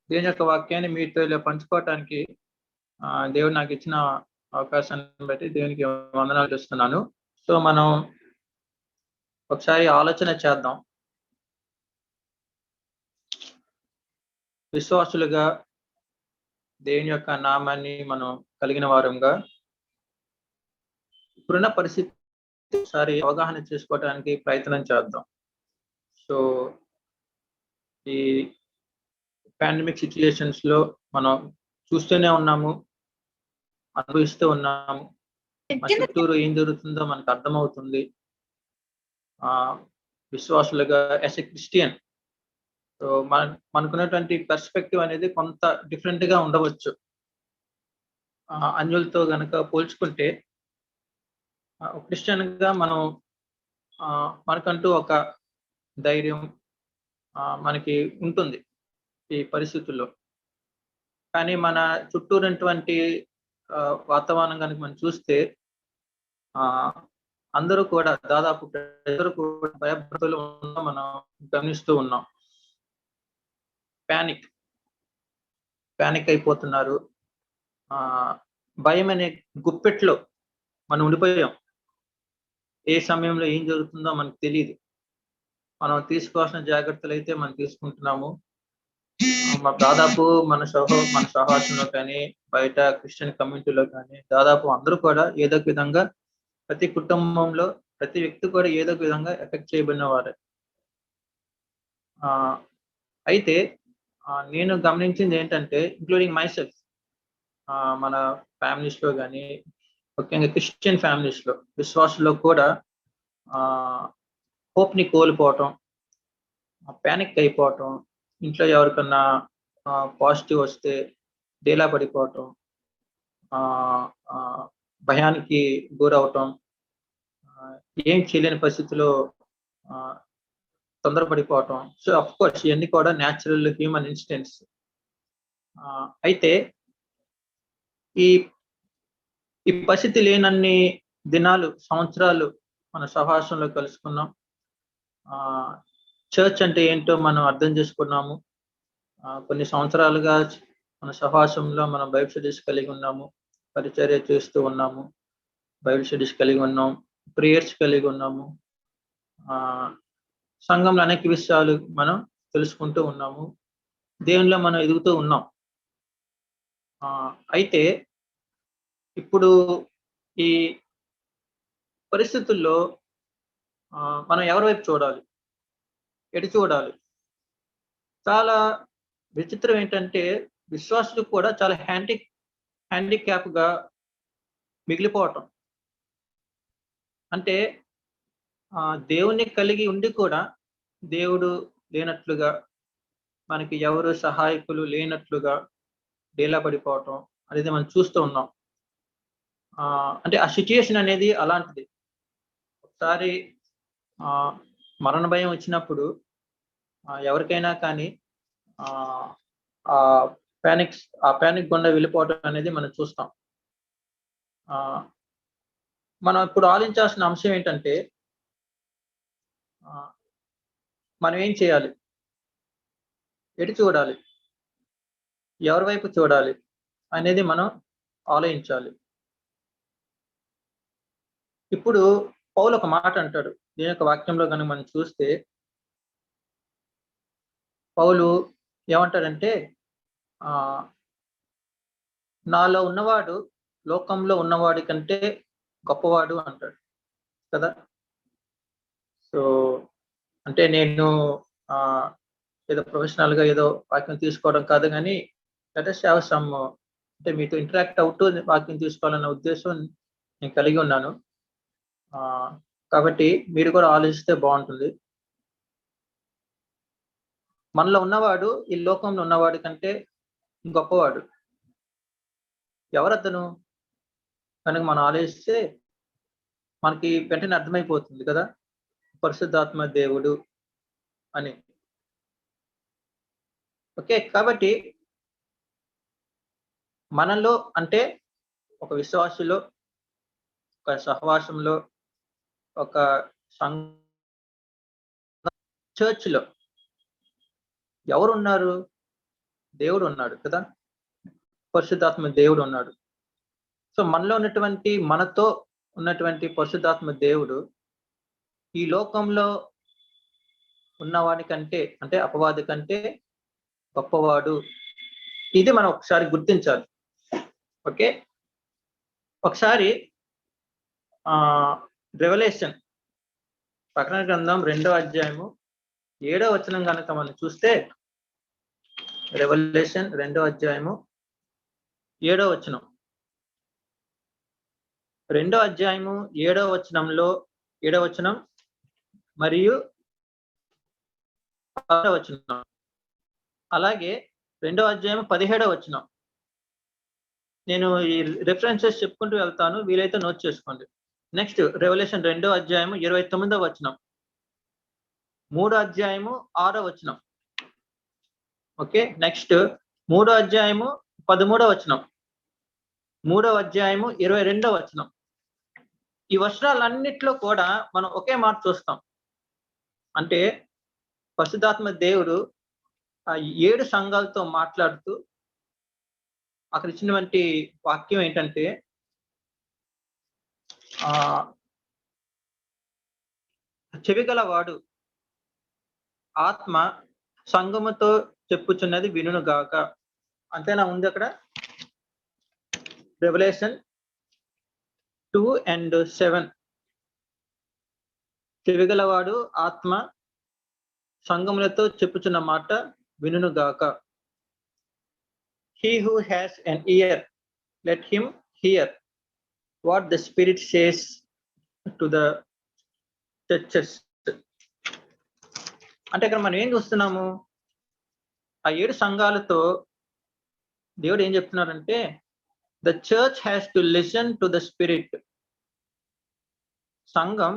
దేవుని యొక్క వాక్యాన్ని మీతో ఇలా పంచుకోవటానికి దేవుడు నాకు ఇచ్చిన అవకాశాన్ని బట్టి దేవునికి వందనాలు చేస్తున్నాను. సో మనం ఒకసారి ఆలోచన చేద్దాం. విశ్వాసులుగా దేవుని యొక్క నామాన్ని మనం కలిగిన వారంగా ఇప్పుడున్న పరిస్థితి ఒకసారి అవగాహన చేసుకోవడానికి ప్రయత్నం చేద్దాం. సో ఈ పాండమిక్ సిచ్యుయేషన్స్ లో మనం చూస్తూనే ఉన్నాము, అనుభవిస్తూ ఉన్నాము. మన చుట్టూరు ఏం జరుగుతుందో మనకు అర్థమవుతుంది. విశ్వాసులుగా యాస్ ఎ క్రిస్టియన్ సో మనకున్నటువంటి పర్స్పెక్టివ్ అనేది కొంత డిఫరెంట్ గా ఉండవచ్చు. అన్యులతో గనక పోల్చుకుంటే క్రిస్టియన్ గా మనం మనకంటూ ఒక ధైర్యం మనకి ఉంటుంది ఈ పరిస్థితుల్లో. కానీ మన చుట్టూరున్నటువంటి వాతావరణం కనుక మనం చూస్తే అందరూ కూడా దాదాపు అందరూ కూడా భయభ్రాంతులు మనం గమనిస్తూ ఉన్నాం. ప్యానిక్ అయిపోతున్నారు. భయం అనే గుప్పెట్లో మనం ఉండిపోయాం. ఏ సమయంలో ఏం జరుగుతుందో మనకు తెలియదు. మనం తీసుకోవాల్సిన జాగ్రత్తలు అయితే మనం తీసుకుంటున్నాము. దాదాపు మన సహవాసంలో కానీ బయట క్రిస్టియన్ కమ్యూనిటీలో కానీ దాదాపు అందరూ కూడా ఏదో ఒక విధంగా ప్రతి కుటుంబంలో ప్రతి వ్యక్తి కూడా ఏదో ఒక విధంగా ఎఫెక్ట్ చేయబడిన వారే. అయితే నేను గమనించింది ఏంటంటే ఇంక్లూడింగ్ మై సెల్ఫ్, మన ఫ్యామిలీస్ లో కానీ ముఖ్యంగా క్రిస్టియన్ ఫ్యామిలీస్ లో విశ్వాసంలో కూడా హోప్ ని కోల్పోవటం, ప్యానిక్ అయిపోవటం, ఇంట్లో ఎవరికన్నా పాజిటివ్ వస్తే డేలా పడిపోవటం, భయానికి గురవటం, ఏం చేయలేని పరిస్థితిలో తొందరపడిపోవటం. సో అఫ్ కోర్స్ ఇవన్నీ కూడా న్యాచురల్ హ్యూమన్ ఇన్స్టెంట్స్. అయితే ఈ పరిస్థితి లేనన్ని దినాలు, సంవత్సరాలు మన సహవాసంలో కలుసుకున్నాం. చర్చ్ అంటే ఏంటో మనం అర్థం చేసుకున్నాము. కొన్ని సంవత్సరాలుగా మన సహవాసంలో మనం బైబిల్ స్టడీస్ కలిగి ఉన్నాము, పరిచర్య చేస్తూ ఉన్నాము, బైబిల్ స్టడీస్ కలిగి ఉన్నాం, ప్రేయర్స్ కలిగి ఉన్నాము. సంఘంలో అనేక విషయాలు మనం తెలుసుకుంటూ ఉన్నాము, దేవునిలో మనం ఎదుగుతూ ఉన్నాం. అయితే ఇప్పుడు ఈ పరిస్థితుల్లో మనం ఎవరి వైపు చూడాలి, ఎటు చూడాలి? చాలా విచిత్రం ఏంటంటే విశ్వాసులు కూడా చాలా హ్యాండిక్యాప్ గా మిగిలిపోవటం. అంటే దేవుణ్ణి కలిగి ఉండి కూడా దేవుడు లేనట్లుగా, మనకి ఎవరు సహాయకులు లేనట్లుగా డేలా పడిపోవటం అనేది మనం చూస్తూ ఉన్నాం. అంటే ఆ సిచ్యుయేషన్ అనేది అలాంటిది. ఒకసారి మరణ భయం వచ్చినప్పుడు ఎవరికైనా కానీ ఆ ప్యానిక్ గుండా వెళ్ళిపోవటం అనేది మనం చూస్తాం. మనం ఇప్పుడు ఆలోచించాల్సిన అంశం ఏంటంటే మనం ఏం చేయాలి, ఎటు చూడాలి, ఎవరి వైపు చూడాలి అనేది మనం ఆలోచించాలి. ఇప్పుడు పౌలు ఒక మాట అంటాడు దీని యొక్క వాక్యంలో కనుక మనం చూస్తే. పౌలు ఏమంటాడంటే నాలో ఉన్నవాడు లోకంలో ఉన్నవాడి కంటే గొప్పవాడు అంటాడు కదా. సో అంటే నేను ఏదో ప్రొఫెషనల్ గా ఏదో వాక్యం తీసుకోవడం కాదు, కానీ సమ్ అంటే మీతో ఇంటరాక్ట్ అవుతూ వాక్యం తీసుకోవాలన్న ఉద్దేశం నేను కలిగి ఉన్నాను. కాబట్టి మీరు కూడా ఆలోచిస్తే బాగుంటుంది. మనలో ఉన్నవాడు ఈ లోకంలో ఉన్నవాడి కంటే గొప్పవాడు. ఎవరతను కనుక మనం ఆలోచిస్తే మనకి వెంటనే అర్థమైపోతుంది కదా, పరిశుద్ధాత్మ దేవుడు అని. ఓకే, కాబట్టి మనలో అంటే ఒక విశ్వాసులో, ఒక సహవాసంలో, ఒక చర్చ్లో ఎవరున్నారు? దేవుడు ఉన్నాడు కదా, పరిశుద్ధాత్మ దేవుడు ఉన్నాడు. సో మనతో ఉన్నటువంటి పరిశుద్ధాత్మ దేవుడు ఈ లోకంలో ఉన్నవాడి కంటే, అంటే అపవాది కంటే గొప్పవాడు. ఇది మనం ఒకసారి గుర్తించాలి. ఓకే, ఒకసారి రెవల్యూషన్ ప్రకటన గ్రంథం 2వ అధ్యాయము 7వ వచనం కనుక మనం చూస్తే, రెవల్యూషన్ 2వ అధ్యాయము 7వ వచనం, 2వ అధ్యాయము 7వ వచనంలో 7వ వచనం మరియు 10వ వచనం, అలాగే 2వ అధ్యాయం 17వ వచనం. నేను ఈ రిఫరెన్సెస్ చెప్పుకుంటూ వెళ్తాను, వీలైతే నోట్ చేసుకోండి. నెక్స్ట్ రెవల్యూషన్ 2వ అధ్యాయము 29వ వచనం, 3వ అధ్యాయము 6వ వచనం. ఓకే, నెక్స్ట్ 3వ అధ్యాయము 13వ వచనం, 3వ అధ్యాయము 22వ వచనం. ఈ వచనాలన్నిట్లో కూడా మనం ఒకే మాట చూస్తాం. అంటే పరిశుద్ధాత్మ దేవుడు ఆ 7 సంఘాలతో మాట్లాడుతూ అక్కడ ఇచ్చినటువంటి వాక్యం ఏంటంటే, చెవిగలవాడు ఆత్మ సంఘముతో చెప్పుచున్నది వినును గాక. అంతేనా ఉంది అక్కడ? రెవల్యూషన్ 2:7. చెవిగలవాడు ఆత్మ సంఘములతో చెప్పుచున్న మాట వినును గాక. He who has an ear, let him hear what the Spirit says to the churches. అంటే ఇక్కడ మనం ఏం చూస్తున్నాము? ఆ 7 సంఘాలతో దేవుడు ఏం చెప్తున్నారంటే, the church has to listen to the Spirit. సంఘం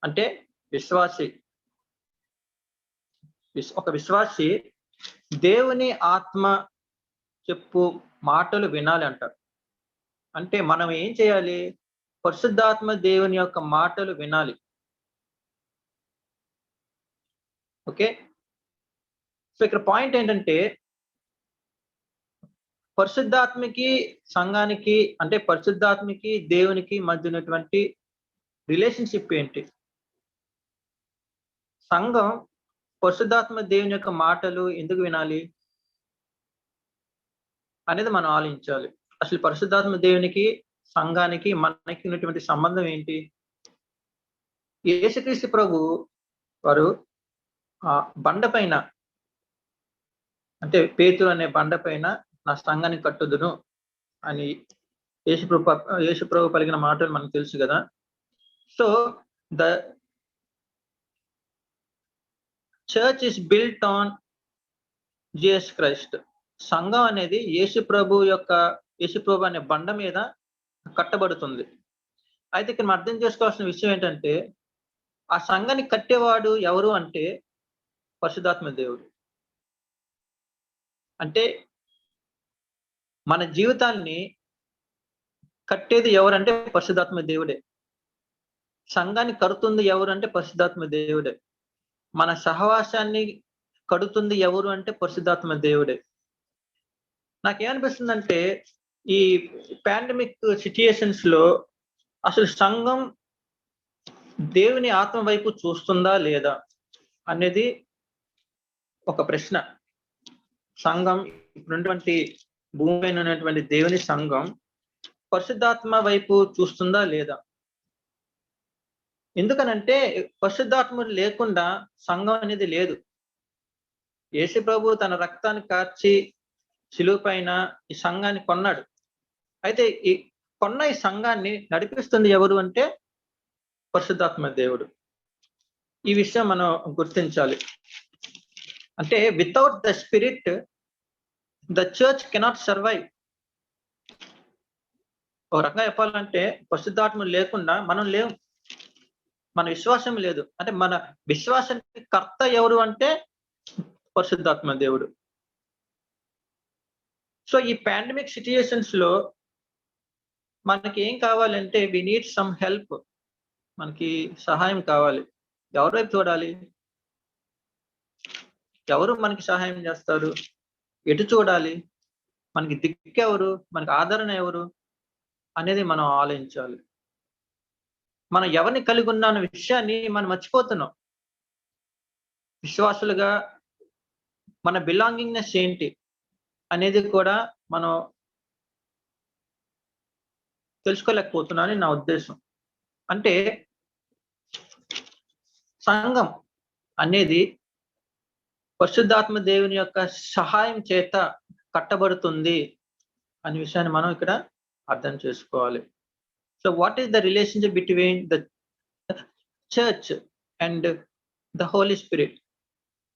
అంటే విశ్వాసి, ఒక విశ్వాసి దేవుని ఆత్మ చెప్పు మాటలు వినాలి అంటారు. అంటే మనం ఏం చేయాలి? పరిశుద్ధాత్మ దేవుని యొక్క మాటలు వినాలి. ఓకే, సో ఇక్కడ పాయింట్ ఏంటంటే, పరిశుద్ధాత్మకి సంఘానికి, అంటే పరిశుద్ధాత్మకి దేవునికి మధ్య ఉన్నటువంటి రిలేషన్షిప్ ఏంటి? సంఘం పరిశుద్ధాత్మ దేవుని యొక్క మాటలు ఎందుకు వినాలి అనేది మనం ఆలోచించాలి. అసలు పరిశుద్ధాత్మ దేవునికి సంఘానికి మనకి ఉన్నటువంటి సంబంధం ఏంటి? యేసుక్రీస్తు ప్రభు వారు బండ పైన, అంటే పేతురు అనే బండ పైన నా సంఘాన్ని కట్టుదును అని యేసు ప్రభు పలికిన మాటలు మనకు తెలుసు కదా. So the church is built on Jesus Christ. సంఘం అనేది యేసు ప్రభు అనే బండ మీద కట్టబడుతుంది. అయితే ఇక్కడ మనం అర్థం చేసుకోవాల్సిన విషయం ఏంటంటే, ఆ సంఘాన్ని కట్టేవాడు ఎవరు అంటే పరిశుద్ధాత్మ దేవుడు. అంటే మన జీవితాన్ని కట్టేది ఎవరంటే పరిశుద్ధాత్మ దేవుడే. సంఘాన్ని కడుతుంది ఎవరు అంటే పరిశుద్ధాత్మ దేవుడే. మన సహవాసాన్ని కడుతుంది ఎవరు అంటే పరిశుద్ధాత్మ దేవుడే. నాకేమనిపిస్తుందంటే, ఈ పాండమిక్ సిచ్యుయేషన్స్ లో అసలు సంఘం దేవుని ఆత్మ వైపు చూస్తుందా లేదా అనేది ఒక ప్రశ్న. సంఘం ఇప్పుడున్నటువంటి భూమి పైన ఉన్నటువంటి దేవుని సంఘం పరిశుద్ధాత్మ వైపు చూస్తుందా లేదా? ఎందుకనంటే పరిశుద్ధాత్మ లేకుండా సంఘం అనేది లేదు. యేసు ప్రభు తన రక్తాన్ని కార్చి శిలువ పైన ఈ సంఘాన్ని కొన్నాడు. అయితే ఈ సంఘాన్ని నడిపిస్తుంది ఎవరు అంటే పరిశుద్ధాత్మ దేవుడు. ఈ విషయం మనం గుర్తించాలి. అంటే without the spirit the church cannot survive. ఒక రకంగా చెప్పాలంటే పరిశుద్ధాత్మ లేకుండా మనం లేవు, మన విశ్వాసం లేదు. అంటే మన విశ్వాసానికి కర్త ఎవరు అంటే పరిశుద్ధాత్మ దేవుడు. సో ఈ పాండమిక్ సిచ్యుయేషన్స్ లో మనకి ఏం కావాలంటే వి నీడ్ సమ్ హెల్ప్. మనకి సహాయం కావాలి. ఎవరి వైపు చూడాలి? ఎవరు మనకి సహాయం చేస్తారు? ఎటు చూడాలి, మనకి దిక్కెవరు, మనకి ఆదరణ ఎవరు అనేది మనం ఆలోచించాలి. మనం ఎవరిని కలిగి ఉన్న అన్న విషయాన్ని మనం మర్చిపోతున్నాం. విశ్వాసులుగా మన బిలాంగింగ్‌నెస్ ఏంటి అనేది కూడా మనం తెలుసుకోలేకపోతున్నానని నా ఉద్దేశం. అంటే సంఘం అనేది పరిశుద్ధాత్మ దేవుని యొక్క సహాయం చేత కట్టబడుతుంది అనే విషయాన్ని మనం ఇక్కడ అర్థం చేసుకోవాలి. So what is the relationship between the church and the Holi spirit?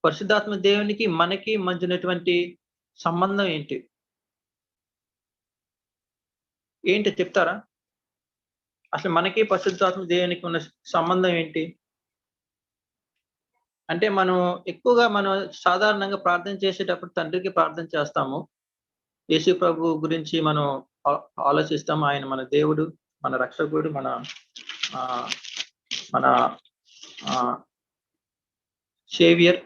పరిశుద్ధాత్మ దేవునికి మనకి మధ్య ఉన్నటువంటి సంబంధం ఏంటి? ఏంటి చెప్తారా? అసలు మనకి పరిశుద్ధాత్మ దేవునికి ఉన్న సంబంధం ఏంటి? అంటే మనం సాధారణంగా ప్రార్థన చేసేటప్పుడు తండ్రికి ప్రార్థన చేస్తాము. యేసు ప్రభు గురించి మనం ఆలోచిస్తాము. ఆయన మన దేవుడు, మన రక్షకుడు, మన ఆహ్, మన సేవియర్,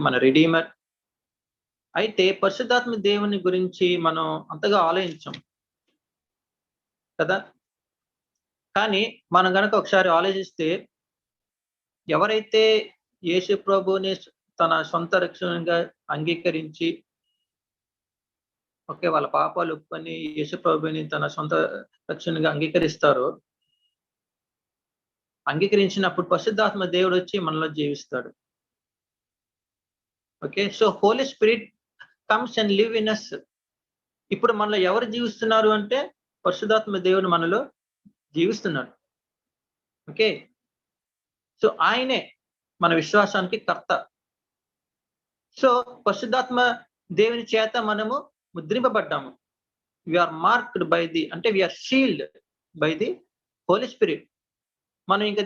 మన రిడీమర్. అయితే పరిశుద్ధాత్మ దేవుని గురించి మనం అంతగా ఆలోచించం కదా! కానీ మనం గనక ఒకసారి ఆలోచిస్తే, ఎవరైతే యేసు ప్రభువుని తన సొంత రక్షణగా అంగీకరించి, ఓకే, వాళ్ళ పాపాలు ఒప్పుకొని యేసు ప్రభువుని తన సొంత రక్షణగా అంగీకరిస్తారో, అంగీకరించినప్పుడు పరిశుద్ధాత్మ దేవుడొచ్చి మనలో జీవిస్తాడు. Okay. So Holy Spirit comes and live in us. ఇప్పుడు మనలో ఎవరు జీవిస్తున్నారు అంటే పరిశుద్ధాత్మ దేవుడు మనలో జీవిస్తున్నాడు. ఓకే. సో ఆయనే మన విశ్వాసానికి కర్త. సో పరిశుద్ధాత్మ దేవుని చేత మనము ముద్రింపబడ్డాము. We are marked by the, అంటే we are shield by the Holi Spirit. మనం ఇంకా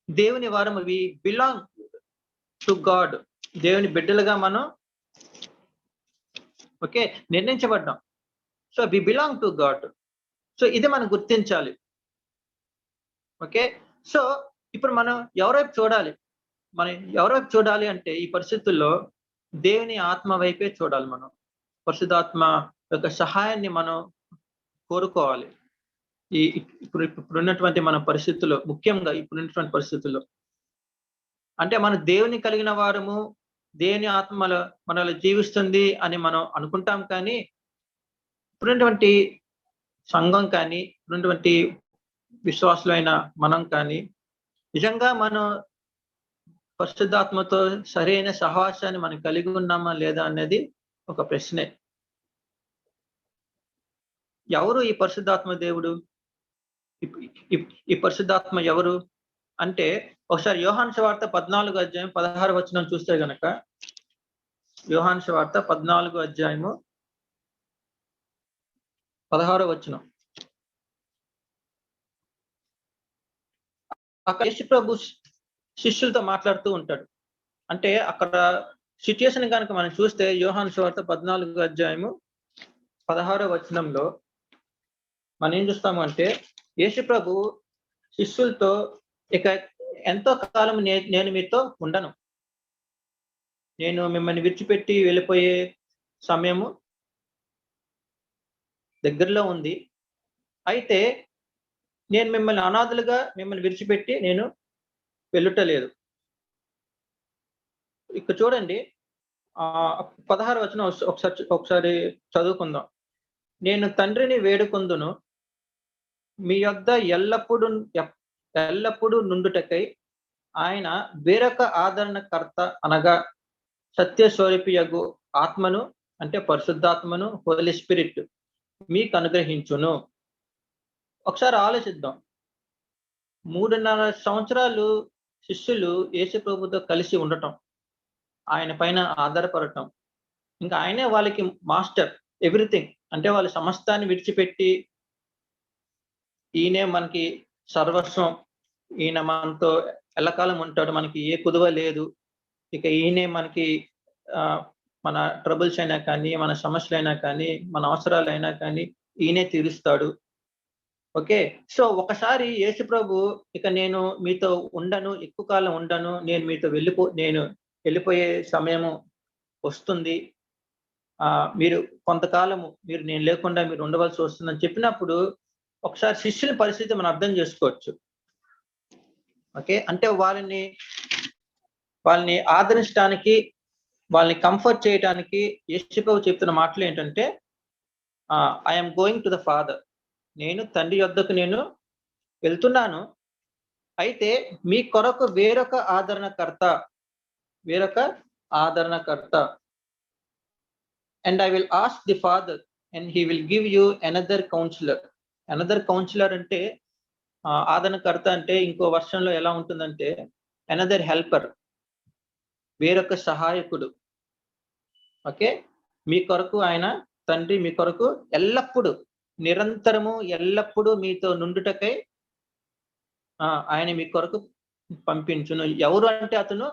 దేవుని వారము, వి బిలాంగ్ టు గాడ్. దేవుని బిడ్డలుగా మనం ఓకే నిర్ణయించబడ్డాం. So we belong to God. So ఇది మనం గుర్తించాలి. ఓకే. సో ఇప్పుడు మనం ఎవరైపు చూడాలి? మనం ఎవరైపు చూడాలి అంటే ఈ పరిస్థితుల్లో దేవుని ఆత్మ వైపే చూడాలి మనం. పరిశుద్ధాత్మ యొక్క సహాయాన్ని మనం కోరుకోవాలి. ఇప్పుడున్నటువంటి మన పరిస్థితుల్లో, ముఖ్యంగా ఇప్పుడున్నటువంటి పరిస్థితుల్లో. అంటే మనం దేవుని కలిగిన వారము, దేవుని ఆత్మ మనలో జీవిస్తుంది అని మనం అనుకుంటాం. కానీ ఇప్పుడున్నటువంటి సంఘం కానీ, ఇప్పుడున్నటువంటి విశ్వాసులైన మనం కానీ, నిజంగా మనం పరిశుద్ధాత్మతో సరైన సహవాసాన్ని మనం కలిగి ఉన్నామా లేదా అనేది ఒక ప్రశ్నే. ఎవరు ఈ పరిశుద్ధాత్మ దేవుడు? ఈ పరిశుద్ధాత్మ ఎవరు అంటే, ఒకసారి యోహాను సువార్త 14వ అధ్యాయం 16వ వచనం చూస్తే గనక, యోహాను సువార్త 14వ అధ్యాయము 16వ వచనం. అక్కడ యేసు ప్రభు శిష్యులతో మాట్లాడుతూ ఉంటాడు. అంటే అక్కడ సిట్యుయేషన్ కనుక మనం చూస్తే యోహాను సువార్త 14వ అధ్యాయము 16వ వచనంలో మనం ఏం చూస్తాము అంటే, యేసు ప్రభు శిష్యులతో ఇక ఎంతో కాలం నేను మీతో ఉండను. నేను మిమ్మల్ని విడిచిపెట్టి వెళ్ళిపోయే సమయము దగ్గరలో ఉంది. అయితే నేను మిమ్మల్ని అనాథలుగా మిమ్మల్ని విడిచిపెట్టి నేను వెళ్ళుటలేదు. ఇక్కడ చూడండి, 16వ వచనం ఒకసారి చదువుకుందాం. నేను తండ్రిని వేడుకొందును, మీ యొద్ద ఎల్లప్పుడూ నుండుటకై ఆయన వేరొక ఆదరణకర్త అనగా సత్యస్వరూపియగు ఆత్మను, అంటే పరిశుద్ధాత్మను, హోలీ స్పిరిట్ మీకు అనుగ్రహించును. ఒకసారి ఆలోచిద్దాం. 3.5 సంవత్సరాలు శిష్యులు యేసు ప్రభుతో కలిసి ఉండటం, ఆయన పైన ఆధారపడటం, ఇంకా ఆయనే వాళ్ళకి మాస్టర్, ఎవ్రీథింగ్. అంటే వాళ్ళు సమస్తాన్ని విడిచిపెట్టి, ఈయనే మనకి సర్వస్వం, ఈయన మనతో ఎల్లకాలం ఉంటాడు, మనకి ఏ కుదువ లేదు, ఇక ఈయనే మనకి మన ట్రబుల్స్ అయినా కానీ, మన సమస్యలైనా కానీ, మన అవసరాలైనా కానీ ఈయనే తీరుస్తాడు. ఓకే. సో ఒకసారి యేసు ప్రభు, ఇక నేను మీతో ఉండను, ఎక్కువ కాలం ఉండను, నేను మీతో నేను వెళ్ళిపోయే సమయము వస్తుంది. మీరు కొంతకాలము నేను లేకుండా మీరు ఉండవలసి వస్తుందని చెప్పినప్పుడు ఒకసారి శిష్యుల పరిస్థితి మనం అర్థం చేసుకోవచ్చు. ఓకే, అంటే వాళ్ళని ఆదరించడానికి, వాళ్ళని కంఫర్ట్ చేయడానికి యేసుప్రభు చెప్తున్న మాటలు ఏంటంటే, I am going to the father. నేను తండ్రి యొద్దకు నేను వెళ్తున్నాను. అయితే మీ కొరకు వేరొక ఆదరణకర్త and I will ask the father and he will give you another counsellor. Another counsellor అంటే ఆదరణకర్త అంటే ఇంకో వర్షన్లో ఎలా ఉంటుందంటే అనదర్ హెల్పర్, వేరొక సహాయకుడు. ఓకే, మీ కొరకు ఆయన తండ్రి మీ కొరకు ఎల్లప్పుడూ నిరంతరము ఎల్లప్పుడూ మీతో నుండుటకై ఆయన మీ కొరకు పంపించును. ఎవరు అంటే అతను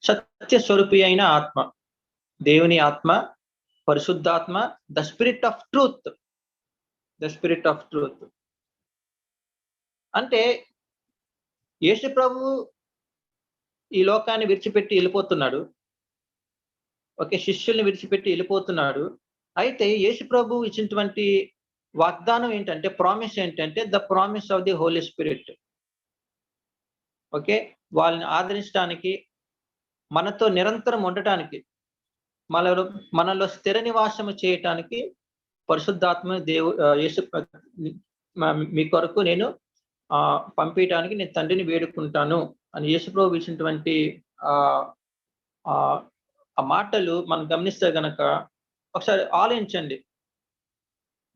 సత్య స్వరూపి అయిన ఆత్మ, దేవుని ఆత్మ, పరిశుద్ధాత్మ, ద స్పిరిట్ ఆఫ్ ట్రూత్. అంటే యేసు ప్రభు ఈ లోకాన్ని విడిచిపెట్టి వెళ్ళిపోతున్నాడు. ఓకే, శిష్యుల్ని విడిచిపెట్టి వెళ్ళిపోతున్నాడు. అయితే యేసు ప్రభు ఇచ్చినటువంటి వాగ్దానం ఏంటంటే, ప్రామిస్ ఏంటంటే the promise of the Holi spirit. Okay, వాళ్ళని ఆదరించడానికి, మనతో నిరంతరం ఉండటానికి, మనలో స్థిర నివాసము చేయటానికి పరిశుద్ధాత్మ యేసు మీ కొరకు నేను పంపించడానికి నేను తండ్రిని వేడుకుంటాను అని యేసుప్రభు ఇచ్చినటువంటి ఆ మాటలు మనం గమనిస్తే గనక ఒకసారి ఆలోచించండి.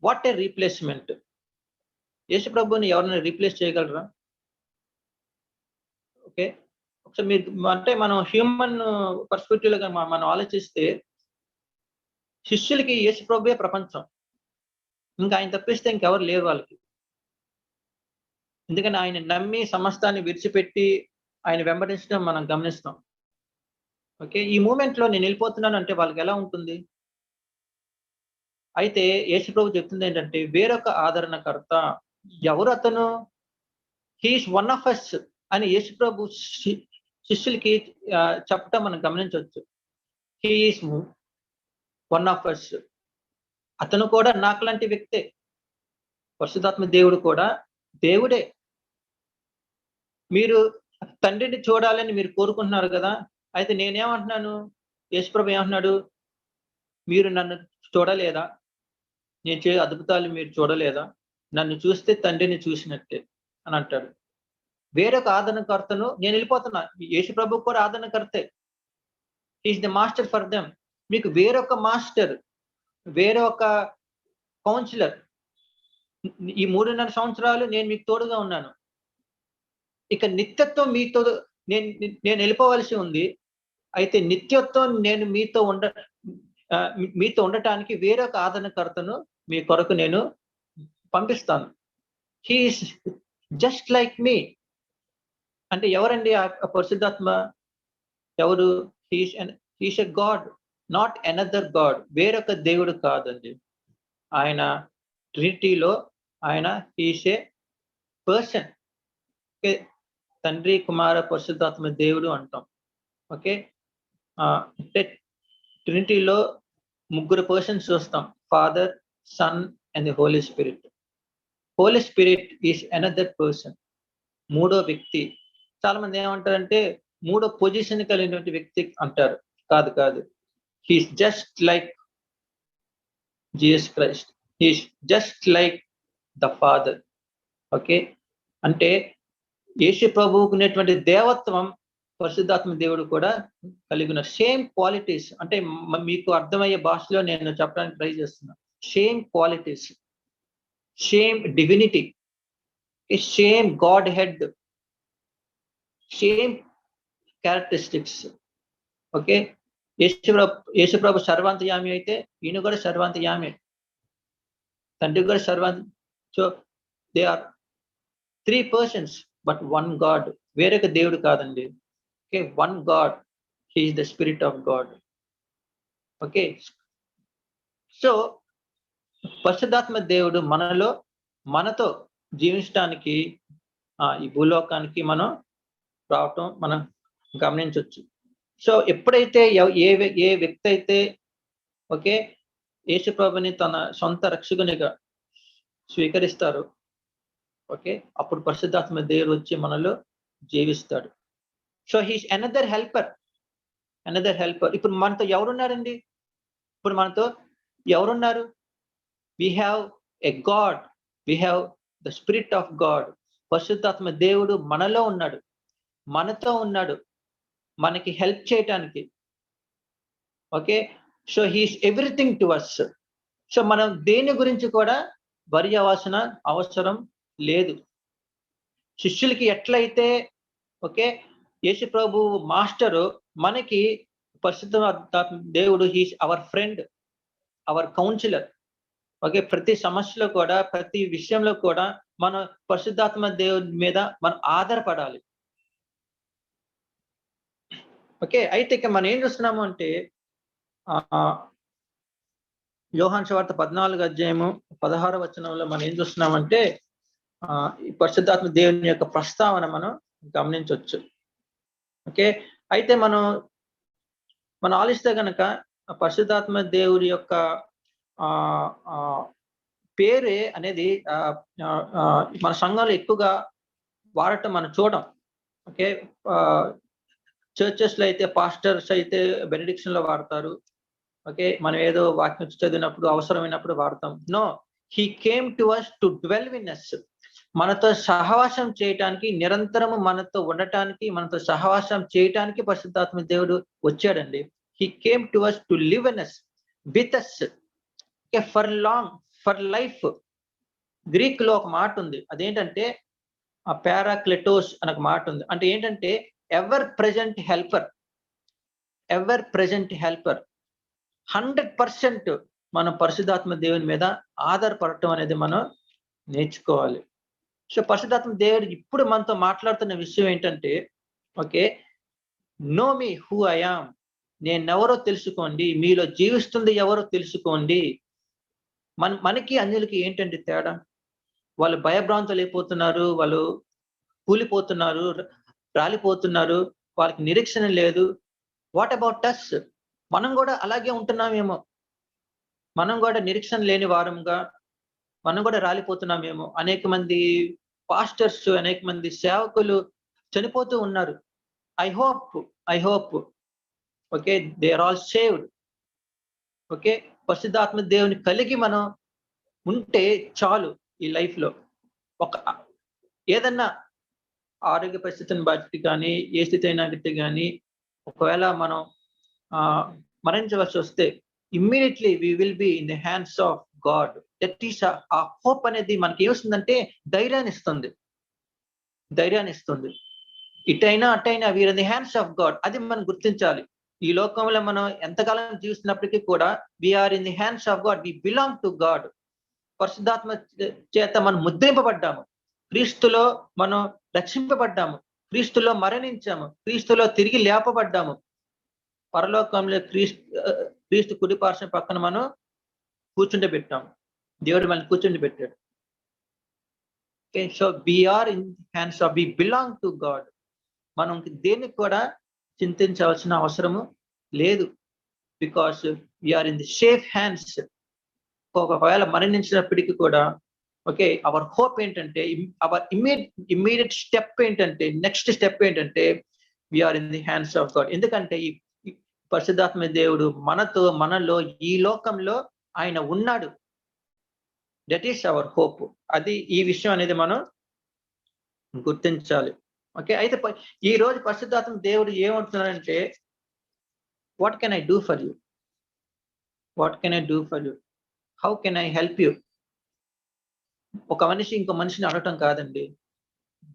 What a replacement! యేసుప్రభుని ఎవరైనా రీప్లేస్ చేయగలరా? ఓకే, ఒకసారి మీరు అంటే మనం హ్యూమన్ పర్స్పెక్టివ్ లో మనం ఆలోచిస్తే శిష్యులకి యేసుప్రభువే ప్రపంచం. ఇంకా ఆయన తప్పిస్తే ఇంకెవరు లేరు వాళ్ళకి. ఎందుకంటే ఆయన నమ్మి సమస్తాన్ని విడిచిపెట్టి ఆయన వెంబడించడం మనం గమనిస్తాం. ఓకే, ఈ మూమెంట్ లో నేను వెళ్ళిపోతున్నాను అంటే వాళ్ళకి ఎలా ఉంటుంది? అయితే యేసుప్రభు చెప్తుంది ఏంటంటే వేరొక ఆదరణకర్త. ఎవరు అతను? హీఈస్ వన్ ఆఫ్ అస్ అని యేసుప్రభు శిష్యులకి చెప్పటం మనం గమనించవచ్చు. He is one of us. అతను కూడా నాకు లాంటి వ్యక్తే. పరిశుద్ధాత్మ దేవుడు కూడా దేవుడే. మీరు తండ్రిని చూడాలని మీరు కోరుకుంటున్నారు కదా. అయితే నేనేమంటున్నాను, యేసుప్రభు ఏమంటున్నాడు, మీరు నన్ను చూడలేదా? నేను చేయ అద్భుతాలు మీరు చూడలేదా? నన్ను చూస్తే తండ్రిని చూసినట్టే అని అంటాడు. వేరొక ఆదరణకర్తను నేను వెళ్ళిపోతున్నా. యేసుప్రభు కూడా ఆదరణకర్తే. Is the master for them. మీకు వేరొక మాస్టర్, వేరొక కౌన్సిలర్. ఈ 3.5 సంవత్సరాలు నేను మీకు తోడుగా ఉన్నాను. ఇక నిత్యత్వం మీతో నేను వెళ్ళిపోవలసి ఉంది. అయితే నిత్యత్వం నేను మీతో ఉండటానికి వేరొక ఆదరణకర్తను మీ కొరకు నేను పంపిస్తాను. He is just like me. అంటే ఎవరండి ఆ పరిశుద్ధాత్మ? ఎవరు? He is a god, not another god. వేరొక దేవుడు కాదండి. ఆయన ట్రినిటీలో ఆయన హీఈస్ ఏ పర్సన్. ఓకే, తండ్రి, కుమార, పరిశుద్ధాత్మ దేవుడు అంటాం. ఓకే, అంటే ట్రినిటీలో 3 పర్సన్స్ చూస్తాం. Father, son and the Holi spirit. Holy spirit is another person, మూడో వ్యక్తి. చాలా మంది ఏమంటారంటే మూడో పొజిషన్ కలిగినటువంటి వ్యక్తి అంటారు. కాదు. He is just like Jesus Christ. He is just like the father. Okay, అంటే యేసు ప్రభువుకు ఉన్నటువంటి దేవత్వం పరిశుద్ధాత్మ దేవుడు కూడా కలిగిన సేమ్ క్వాలిటీస్. అంటే మీకు అర్థమయ్యే భాషలో నేను చెప్పడానికి ట్రై చేస్తున్నా. Same qualities, same divinity, same Godhead, same characteristics. Okay, Yesuprabhu సర్వాంతర్యామి అయితే ఈయన కూడా సర్వాంతర్యామి, తండ్రి కూడా సర్వాంత. So they are 3 persons but 1 God. వేరొక దేవుడు కాదండి. Okay, 1 God. He is the spirit of God. Okay, so పరిశుద్ధాత్మ దేవుడు మనతో జీవించడానికి ఈ భూలోకానికి మనం రావటం మనం గమనించవచ్చు. సో ఎప్పుడైతే ఏ వ్యక్తి అయితే ఓకే, యేసు ప్రభుని తన సొంత రక్షకునిగా స్వీకరిస్తారు. ఓకే, అప్పుడు పరిశుద్ధాత్మ దేవుడు వచ్చి మనలో జీవిస్తాడు. So he's another helper. ఇప్పుడు మనతో ఎవరున్నారండి? ఇప్పుడు మనతో ఎవరున్నారు? We have a God, we have the spirit of God. పరిశుద్ధాత్మ దేవుడు మనలో ఉన్నాడు, మనతో ఉన్నాడు, మనకి హెల్ప్ చేయటానికి. Okay, so he's everything to us. So మనం దేని గురించి కూడా వరి అవ్వాల్సిన అవసరం లేదు. శిష్యులకి ఎట్లయితే ఓకే యేసు ప్రభు మాస్టరు, మనకి పరిశుద్ధాత్మ దేవుడు he's our friend, our counsellor. Okay, ప్రతి సమస్యలో కూడా, ప్రతి విషయంలో కూడా మనం పరిశుద్ధాత్మ దేవుడి మీద మనం ఆధారపడాలి. ఓకే, అయితే ఇక మనం ఏం చూస్తున్నాము అంటే యోహాను సువార్త 14వ అధ్యాయము 16వ వచనంలో మనం ఏం చూస్తున్నామంటే ఈ పరిశుద్ధాత్మ దేవుని యొక్క ప్రస్తావన మనం గమనించవచ్చు. ఓకే, అయితే మనం ఆలోచిస్తే గనక పరిశుద్ధాత్మ దేవుడి యొక్క పేరే అనేది మన సంఘంలో ఎక్కువగా వాడటం మనం చూడం. ఓకే, చర్చెస్ లో అయితే పాస్టర్స్ అయితే బెనడిక్షన్ లో వాడతారు. ఓకే, మనం ఏదో వాక్యం చదివినప్పుడు అవసరమైనప్పుడు వాడతాం. No, he came to us to dwell in us. మనతో సహవాసం చేయటానికి, నిరంతరము మనతో ఉండటానికి, మనతో సహవాసం చేయటానికి పరిశుద్ధాత్మ దేవుడు వచ్చాడండి. He came to us to live in us, with us, for long, for life. Greek లో ఒక మాట ఉంది, అదేంటంటే పారాక్లెటోస్ అనే ఒక మాట ఉంది. అంటే ఏంటంటే ఎవర్ ప్రెజెంట్ హెల్పర్. 100% మనం పరిశుద్ధాత్మ దేవుని మీద ఆధారపడటం అనేది మనం నేర్చుకోవాలి. సో పరిశుద్ధాత్మ దేవుడు ఇప్పుడు మనతో మాట్లాడుతున్న విషయం ఏంటంటే, okay, know me who I am. నేనెవరో తెలుసుకోండి, మీలో జీవిస్తుంది ఎవరో తెలుసుకోండి. మనకి అన్యులకి ఏంటంటే తేడా? వాళ్ళు భయభ్రాంతులు అయిపోతున్నారు, వాళ్ళు కూలిపోతున్నారు, రాలిపోతున్నారు, వాళ్ళకి నిరీక్షణ లేదు. What about us? మనం కూడా అలాగే ఉంటున్నామేమో. మనం కూడా నిరీక్షణ లేని వారంగా మనం కూడా రాలిపోతున్నామేమో. అనేక మంది పాస్టర్స్, అనేక మంది సేవకులు చనిపోతూ ఉన్నారు. I hope okay, they are all saved. Okay, పరిశుద్ధాత్మ దేవుని కలిగి మనం ఉంటే చాలు ఈ లైఫ్ లో. ఏదన్నా ఆరోగ్య పరిస్థితిని బట్టి కానీ, ఏ స్థితి అయినా బట్టి కానీ, ఒకవేళ మనం మరణించవలసి వస్తే immediately we will be in the hands of God. That is ఆ హోప్ అనేది మనకి ఏమొస్తుందంటే ధైర్యాన్ని ఇస్తుంది. ఇటైనా అటైనా we're in the hands of God. అది మనం గుర్తించాలి. ఈ లోకంలో మనం ఎంతకాలం జీవిస్తున్నప్పటికీ కూడా we're in the hands of God, we belong to God. పరిశుద్ధాత్మ చేత మనం ముద్రింపబడ్డాము, క్రీస్తులో మనం రక్షింపబడ్డాము, క్రీస్తులో మరణించాము, క్రీస్తులో తిరిగి లేపబడ్డాము. పరలోకంలో క్రీస్తు కుడిపార్శ్వం పక్కన మనం కూర్చుండబెట్టాము. దేవుడు మనల్ని కూర్చుండబెట్టాడు. Okay, so we're in hands of, we belong to God. మనం దేనికి కూడా చింతించవలసిన అవసరము లేదు. Because we're in the safe hands. ఒకవేళ మరణించినప్పటికీ కూడా ఓకే, అవర్ హోప్ ఏంటంటే, అవర్ ఇమ్మీడియట్ స్టెప్ ఏంటంటే, నెక్స్ట్ స్టెప్ ఏంటంటే we're in the hands of God. ఎందుకంటే ఈ పరిశుద్ధాత్మ దేవుడు మనలో ఈ లోకంలో ఆయన ఉన్నాడు. That is our hope. అది ఈ విషయం అనేది మనం గుర్తించాలి. ఓకే, అయితే ఈ రోజు పరిశుద్ధాత్మ దేవుడు ఏమంటున్నాడంటే, what can I do for you? How can I help you? ఒక మనిషి ఇంకో మనిషిని అడగటం కాదండి.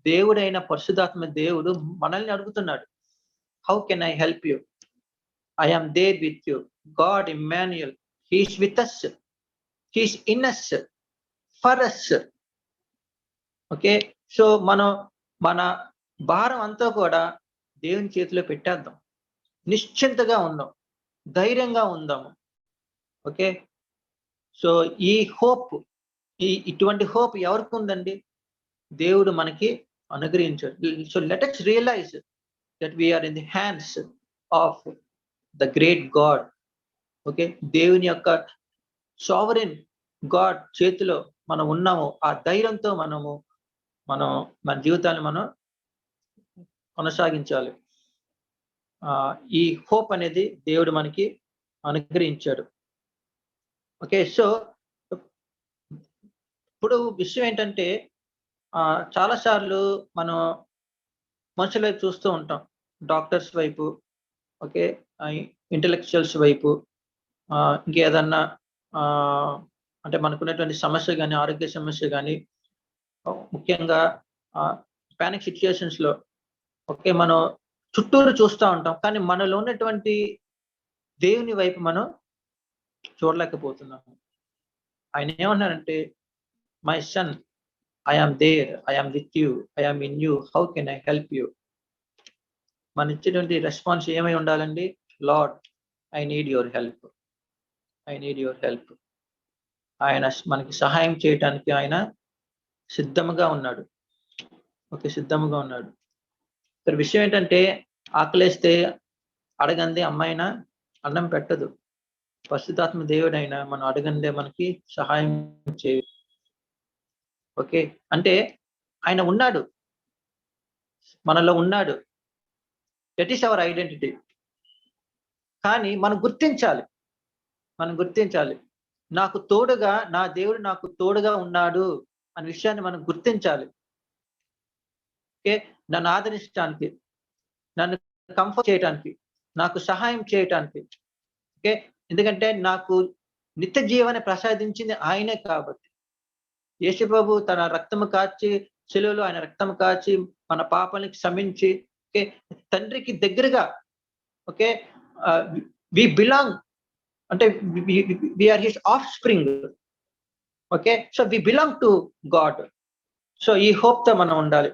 దేవుడైన పరిశుద్ధాత్మ దేవుడు మనల్ని అడుగుతున్నాడు. How can I help you? I am there with you. God Immanuel, he is with us, he is in us, for us. Okay, so మనం మన భారం అంతా కూడా దేవుని చేతిలో పెట్టేద్దాం. నిశ్చింతగా ఉందాం, ధైర్యంగా ఉందాము. ఓకే, సో ఈ హోప్, ఇటువంటి హోప్ ఎవరికి ఉందండి? దేవుడు మనకి అనుగ్రహించాడు. So let us realise that we are in the hands of the great God. Okay, దేవుని యొక్క సావరెన్ గాడ్ చేతిలో మనం ఉన్నాము. ఆ ధైర్యంతో మన జీవితాన్ని మనం కొనసాగించాలి. ఈ హోప్ అనేది దేవుడు మనకి అనుగ్రహించాడు. ఓకే, సో ఇప్పుడు విషయం ఏంటంటే చాలా సార్లు మనం మనుషుల వైపు చూస్తూ ఉంటాం. డాక్టర్స్ వైపు, ఓకే, ఇంటెలెక్చువల్స్ వైపు, ఇంకేదన్నా అంటే మనకున్నటువంటి సమస్య గాని, ఆరోగ్య సమస్య గాని, ముఖ్యంగా పానిక్ సిట్యుయేషన్స్‌లో ఓకే, మనం చుట్టూరు చూస్తా ఉంటాం. కానీ మనలో ఉన్నటువంటి దేవుని వైపు మనం చూడలేకపోతున్నాము. ఆయన ఏమన్నారంటే, my son, I am there, I am with you, I am in you, how can I help you? మనం ఇచ్చేటువంటి రెస్పాన్స్ ఏమై ఉండాలండి? Lord, I need your help, I need your help. ఆయన మనకి సహాయం చేయటానికి ఆయన సిద్ధముగా ఉన్నాడు. ఓకే, సిద్ధముగా ఉన్నాడు. ఇక్కడ విషయం ఏంటంటే, ఆకలేస్తే అడగందే అమ్మాయినా అన్నం పెట్టదు. పరిశుద్ధాత్మ దేవుడైనా మనం అడగందే మనకి సహాయం చేయు. ఓకే, అంటే ఆయన ఉన్నాడు, మనలో ఉన్నాడు. That is our identity. కానీ మనం గుర్తించాలి. నాకు తోడుగా, నా దేవుడు నాకు తోడుగా ఉన్నాడు అనే విషయాన్ని మనం గుర్తించాలి. ఓకే, నన్ను ఆదరించడానికి, నన్ను కంఫర్ట్ చేయటానికి, నాకు సహాయం చేయటానికి. ఓకే, ఎందుకంటే నాకు నిత్య జీవాన్ని ప్రసాదించింది ఆయనే కాబట్టి. యేసుప్రభు తన రక్తము కార్చి, శిలువలో ఆయన రక్తము కార్చి మన పాపాలను క్షమించి, ఓకే, తండ్రికి దగ్గరగా, ఓకే, వి బిలాంగ్, అంటే we are his offspring. Okay, so we belong to God. So ఈ హోప్ తో మనం ఉండాలి.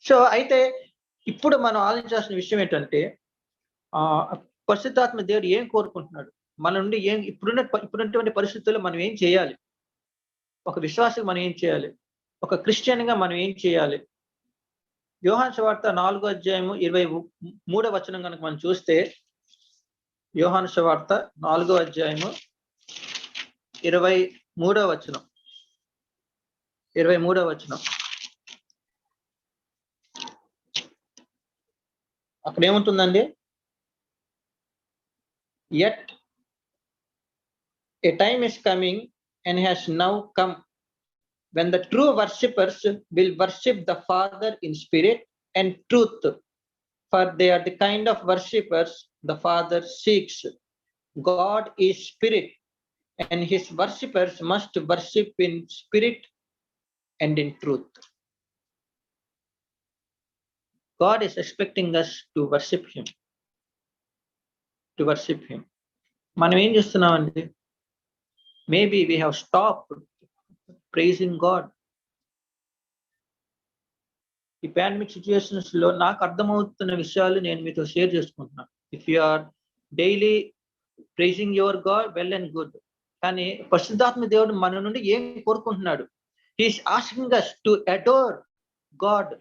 సో అయితే ఇప్పుడు మనం ఆలోచించాల్సిన విషయం ఏంటంటే, పరిశుద్ధాత్మ దేవుడు ఏం కోరుకుంటున్నాడు మన నుండి? ఇప్పుడున్నటువంటి పరిస్థితుల్లో మనం ఏం చేయాలి? ఒక విశ్వాసం మనం ఏం చేయాలి? ఒక క్రిస్టియన్ గా మనం ఏం చేయాలి? యోహాను సువార్త 4వ అధ్యాయము 23వ వచనం కనుక మనం చూస్తే, యోహాను సువార్త 4వ అధ్యాయము 23వ వచనం, 23వ వచనం. అక్కడ ఏముంటుందండి? Yet a time is coming and has now come when the true worshippers will worship the Father in spirit and truth, for they are the kind of worshippers the Father seeks. God is spirit, and his worshippers must worship in spirit and in truth. God is expecting us to worship him. మనం ఏం చేస్తున్నామండి? Maybe we have stopped praising God. ఈ pandemic situations లో నాకు అర్థమవుతున్న విషయాలు నేను మీతో షేర్ చేసుకుంటున్నాను. If you are daily praising your God, well and good. కానీ పరిశుద్ధాత్మ దేవుడు మన నుండి ఏం కోరుకుంటున్నాడు? He is asking us to adore God,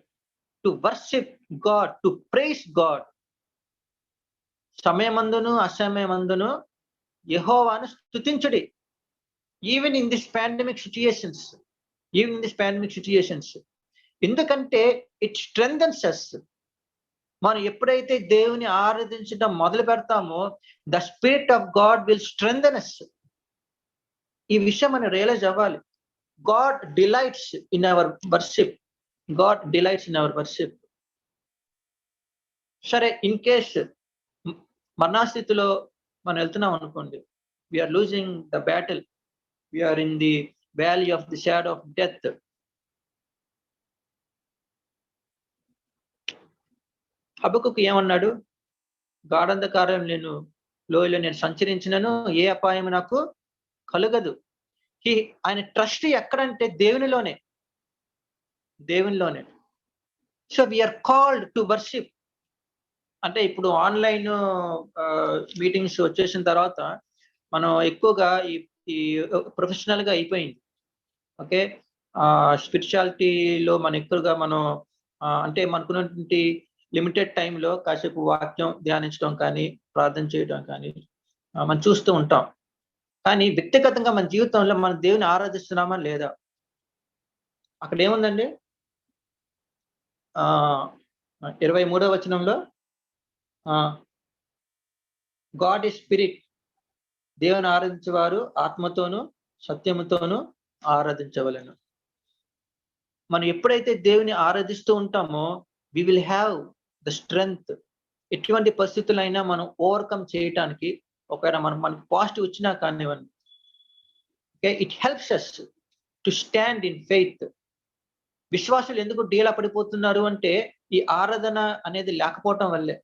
to worship God, to praise God. సమయమందును అసమయమందును యెహోవాను స్తుతించుడి. Even in this pandemic situations. ఎందుకంటే ఇట్ స్ట్రెంథన్స్ us. మనం ఎప్పుడైతే దేవుని ఆరాధించడం మొదలు పెడతామో, the spirit of God will strengthen us. ఈ విషయం మనం రియలైజ్ అవ్వాలి. God delights in our worship. సరే, ఇన్ కేస్ మరణస్థితిలో మనం వెళ్తున్నాం అనుకోండి, we are losing the battle, we are in the valley of the shadow of death. హబక్కుకు ఏమన్నాడు? గాఢంధకారం లోయలో నేను సంచరించినను ఏ అపాయం నాకు కలుగదు. ఆయన ట్రస్ట్ ఎక్కడంటే దేవునిలోనే. So we are called to worship. అంటే ఇప్పుడు ఆన్లైన్ మీటింగ్స్ వచ్చేసిన తర్వాత మనం ఎక్కువగా ఈ ప్రొఫెషనల్ గా అయిపోయింది. ఓకే, స్పిరిచువాలిటీలో మనం ఎక్కువగా అంటే మనకున్నటువంటి లిమిటెడ్ టైంలో కాసేపు వాక్యం ధ్యానించడం కానీ, ప్రార్థన చేయడం కానీ, మనం చూస్తూ ఉంటాం. కానీ వ్యక్తిగతంగా మన జీవితంలో మన దేవుని ఆరాధిస్తున్నామా లేదా? అక్కడ ఏముందండి? 23వ వచనంలో గాడ్ ఈజ్ స్పిరిట్. దేవుని ఆరాధించేవారు ఆత్మతోను సత్యముతోను ఆరాధించవలెను. మనం ఎప్పుడైతే దేవుని ఆరాధిస్తూ ఉంటామో we will have the strength. ఎటువంటి పరిస్థితులైనా మనం ఓవర్కమ్ చేయటానికి ఒకవేళ మనకు పాజిటివ్ వచ్చినా కానివ్వండి, okay, it helps us to stand in faith. విశ్వాసులు ఎందుకు డీలా పడిపోతున్నారు అంటే ఈ ఆరాధన అనేది లేకపోవటం వల్లే.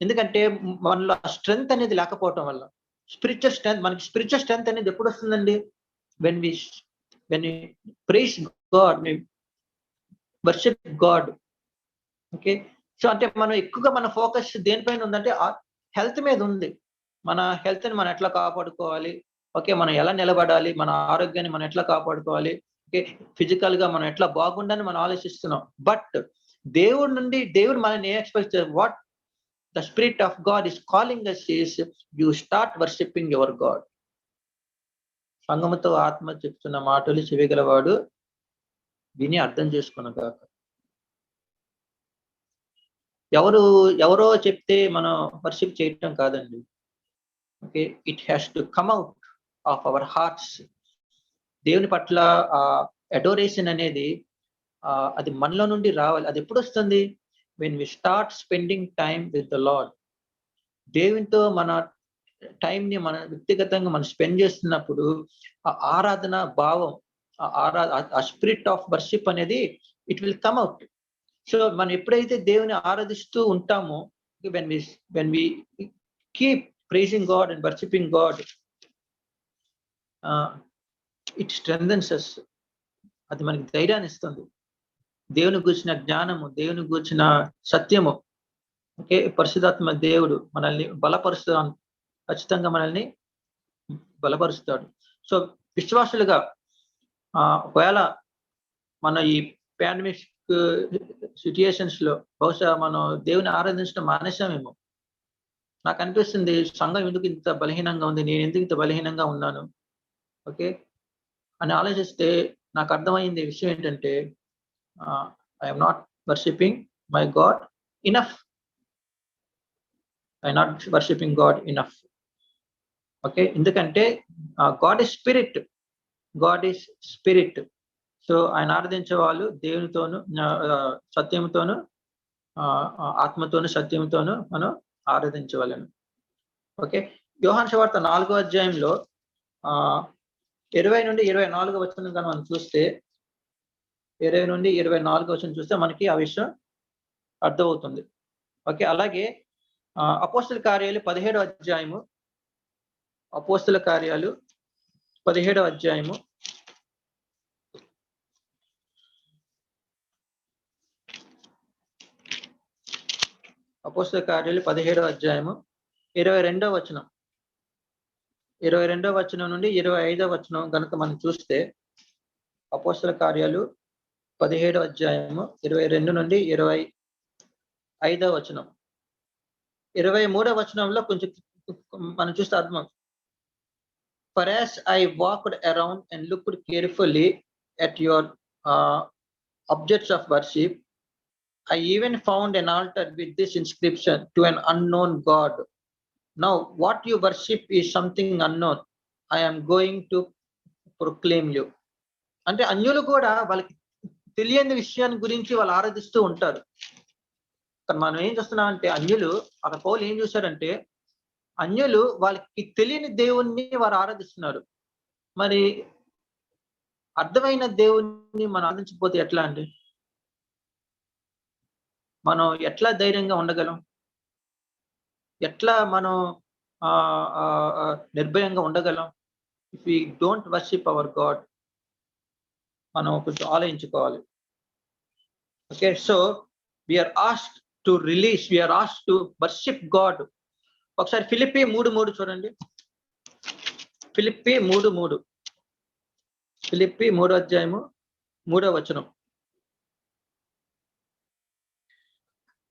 ఎందుకంటే మనలో స్ట్రెంగ్త్ అనేది లేకపోవటం వల్ల. స్పిరిచువల్ స్ట్రెంగ్త్, మనకి స్పిరిచువల్ స్ట్రెంగ్త్ అనేది ఎప్పుడు వస్తుందండి? When we praise God, worship God. Okay, so అంటే మనం ఎక్కువగా మన ఫోకస్ దేనిపైన ఉందంటే హెల్త్ మీద ఉంది. మన హెల్త్ ని మనం ఎట్లా కాపాడుకోవాలి, ఓకే, మనం ఎలా నిలబడాలి, మన ఆరోగ్యాన్ని మనం ఎట్లా కాపాడుకోవాలి, ఓకే, ఫిజికల్ గా మనం ఎట్లా బాగుండాలని మనం ఆలోచిస్తున్నాం. బట్ దేవుడు మనల్ని ఏం ఎక్స్పెక్ట్ చేస్తారు? What the spirit of God is calling us is you start worshiping your God. సంగముతో ఆత్మ చెప్తున్న మాటలు చెవిగలవాడు విని అర్థం చేసుకొనుగాక. ఎవరో చెప్తే మనం వర్షిప్ చేయటం కాదండి. Okay, it has to come out of our hearts. దేవుని పట్ల అడోరేషన్ అనేది అది మనలో నుండి రావాలి. అది ఎప్పుడు వస్తుంది? When we start spending time with the lord. దేవునితో మన టైంని మన వ్యక్తిగతంగా మనం స్పెండ్ చేస్తున్నప్పుడు ఆ ఆరాధన భావం, ఆ స్పిరిట్ ఆఫ్ వర్షిప్ అనేది it will come out. So మనం ఎప్పుడైతే దేవుని ఆరాధిస్తూ ఉంటామో, when we keep praising God and worshiping God, it strengthens us. అది మనకి ధైర్యాన్ని ఇస్తుంది. దేవుని గూర్చిన జ్ఞానము, దేవుని గూర్చిన సత్యము, ఓకే, పరిశుద్ధాత్మ దేవుడు మనల్ని బలపరుస్తాడు. ఖచ్చితంగా మనల్ని బలపరుస్తాడు. సో విశ్వాసులుగా ఒకవేళ మన ఈ పాండమిక్ సిచ్యుయేషన్స్ లో బహుశా మనం దేవుని ఆరాధించడం మానేసామేమో. నాకు అనిపిస్తుంది సంఘం ఎందుకు ఇంత బలహీనంగా ఉంది, నేను ఎందుకు ఇంత బలహీనంగా ఉన్నాను, ఓకే అని ఆలోచిస్తే నాకు అర్థమైంది విషయం ఏంటంటే I'm not worshipping my God enough. I'm not worshipping God enough. Okay, ఎందుకంటే God is spirit. God is spirit. So ఆయన ఆరాధించే వాళ్ళు దేవునితోను సత్యంతోను ఆత్మతోను సత్యంతోను మనం ఆరాధించవలను. ఓకే, యోహాను సువార్త 4వ అధ్యాయంలో 20 నుండి 24 వచనం కనుక మనం చూస్తే, 20 నుండి 24 వచనం చూస్తే మనకి ఆ విషయం అర్థమవుతుంది. ఓకే, అలాగే అపోస్తల కార్యాలు 17వ అధ్యాయము, అపోస్తల కార్యాలు 17వ అధ్యాయము 17వ అధ్యాయము 22వ వచనం, 22వ వచనం నుండి 25వ వచనం కనుక మనం చూస్తే, అపోస్తల కార్యాలు 17వ అధ్యాయము 22 నుండి 25వ వచనం. 23వ వచనంలో కొంచెం మనం చూస్తే అర్థం. For as I walked around and looked carefully at your objects of worship, I even found an altar with this inscription, to an unknown God. Now what you worship is something unknown. I am going to proclaim you. అంటే అన్యులు కూడా వాళ్ళకి తెలియని విషయాన్ని గురించి వాళ్ళు ఆరాధిస్తూ ఉంటారు. కానీ మనం ఏం చూస్తున్నాం అంటే అన్యులు, అక్కడ పౌలు ఏం చూశారంటే అన్యులు వాళ్ళకి తెలియని దేవుణ్ణి వారు ఆరాధిస్తున్నారు. మరి అర్థమైన దేవుణ్ణి మనం ఆరాధించకపోతే ఎట్లా అండి? మనం ఎట్లా ధైర్యంగా ఉండగలం? ఎట్లా మనం నిర్భయంగా ఉండగలం? If we don't worship our God, మనం కొంచెం ఆలోచించుకోవాలి. Okay, so we are asked to release, we are asked to worship God. ఒకసారి ఫిలిప్పీ 3:3 చూడండి. ఫిలిప్పీ 3:3, ఫిలిప్పీ 3వ అధ్యాయము 3వ వచనం.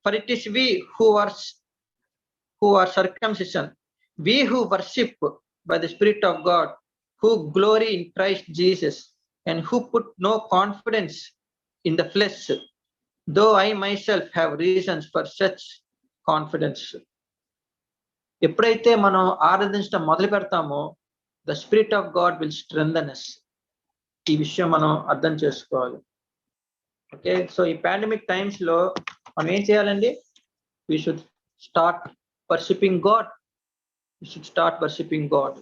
For it is we who are circumcision We who worship by the Spirit of God, who glory in Christ Jesus, and who put no confidence in the flesh, though I myself have reasons for such confidence. ఎప్పుడైతే మనం ఆరాధించడం మొదలు పెడతామో, the spirit of God will strengthen us. ఈ విషయం మనం అర్థం చేసుకోవాలి. ఓకే, సో ఈ పాండమిక్ టైమ్స్ లో మనం ఏం చేయాలండి? We should start worshiping God. We should start worshiping God.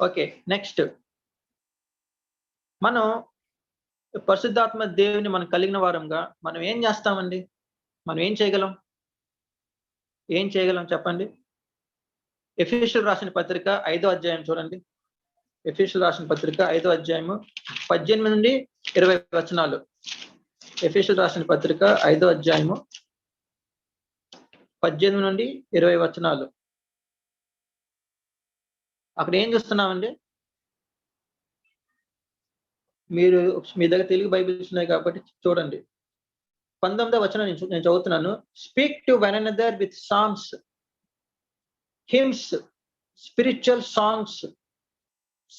Okay, next. మనం పరిశుద్ధాత్మ దేవుని మనం కలిగిన వారంగా మనం ఏం చేస్తామండి? మనం ఏం చేయగలం చెప్పండి. ఎఫెసీయులకు రాసిన పత్రిక 5వ అధ్యాయం చూడండి. ఎఫెసీయులకు రాసిన పత్రిక 5వ అధ్యాయము 18 నుండి 20 వచనాలు. ఎఫెసీయులకు రాసిన పత్రిక 5వ అధ్యాయము 18 నుండి 20 వచనాలు. అక్కడ ఏం చూస్తున్నామండి? మీరు మీ దగ్గర తెలుగు బైబిల్స్ ఉన్నాయి కాబట్టి చూడండి. 19వ వచనం నేను చదువుతున్నాను. Speak to one another with songs, hymns, spiritual songs,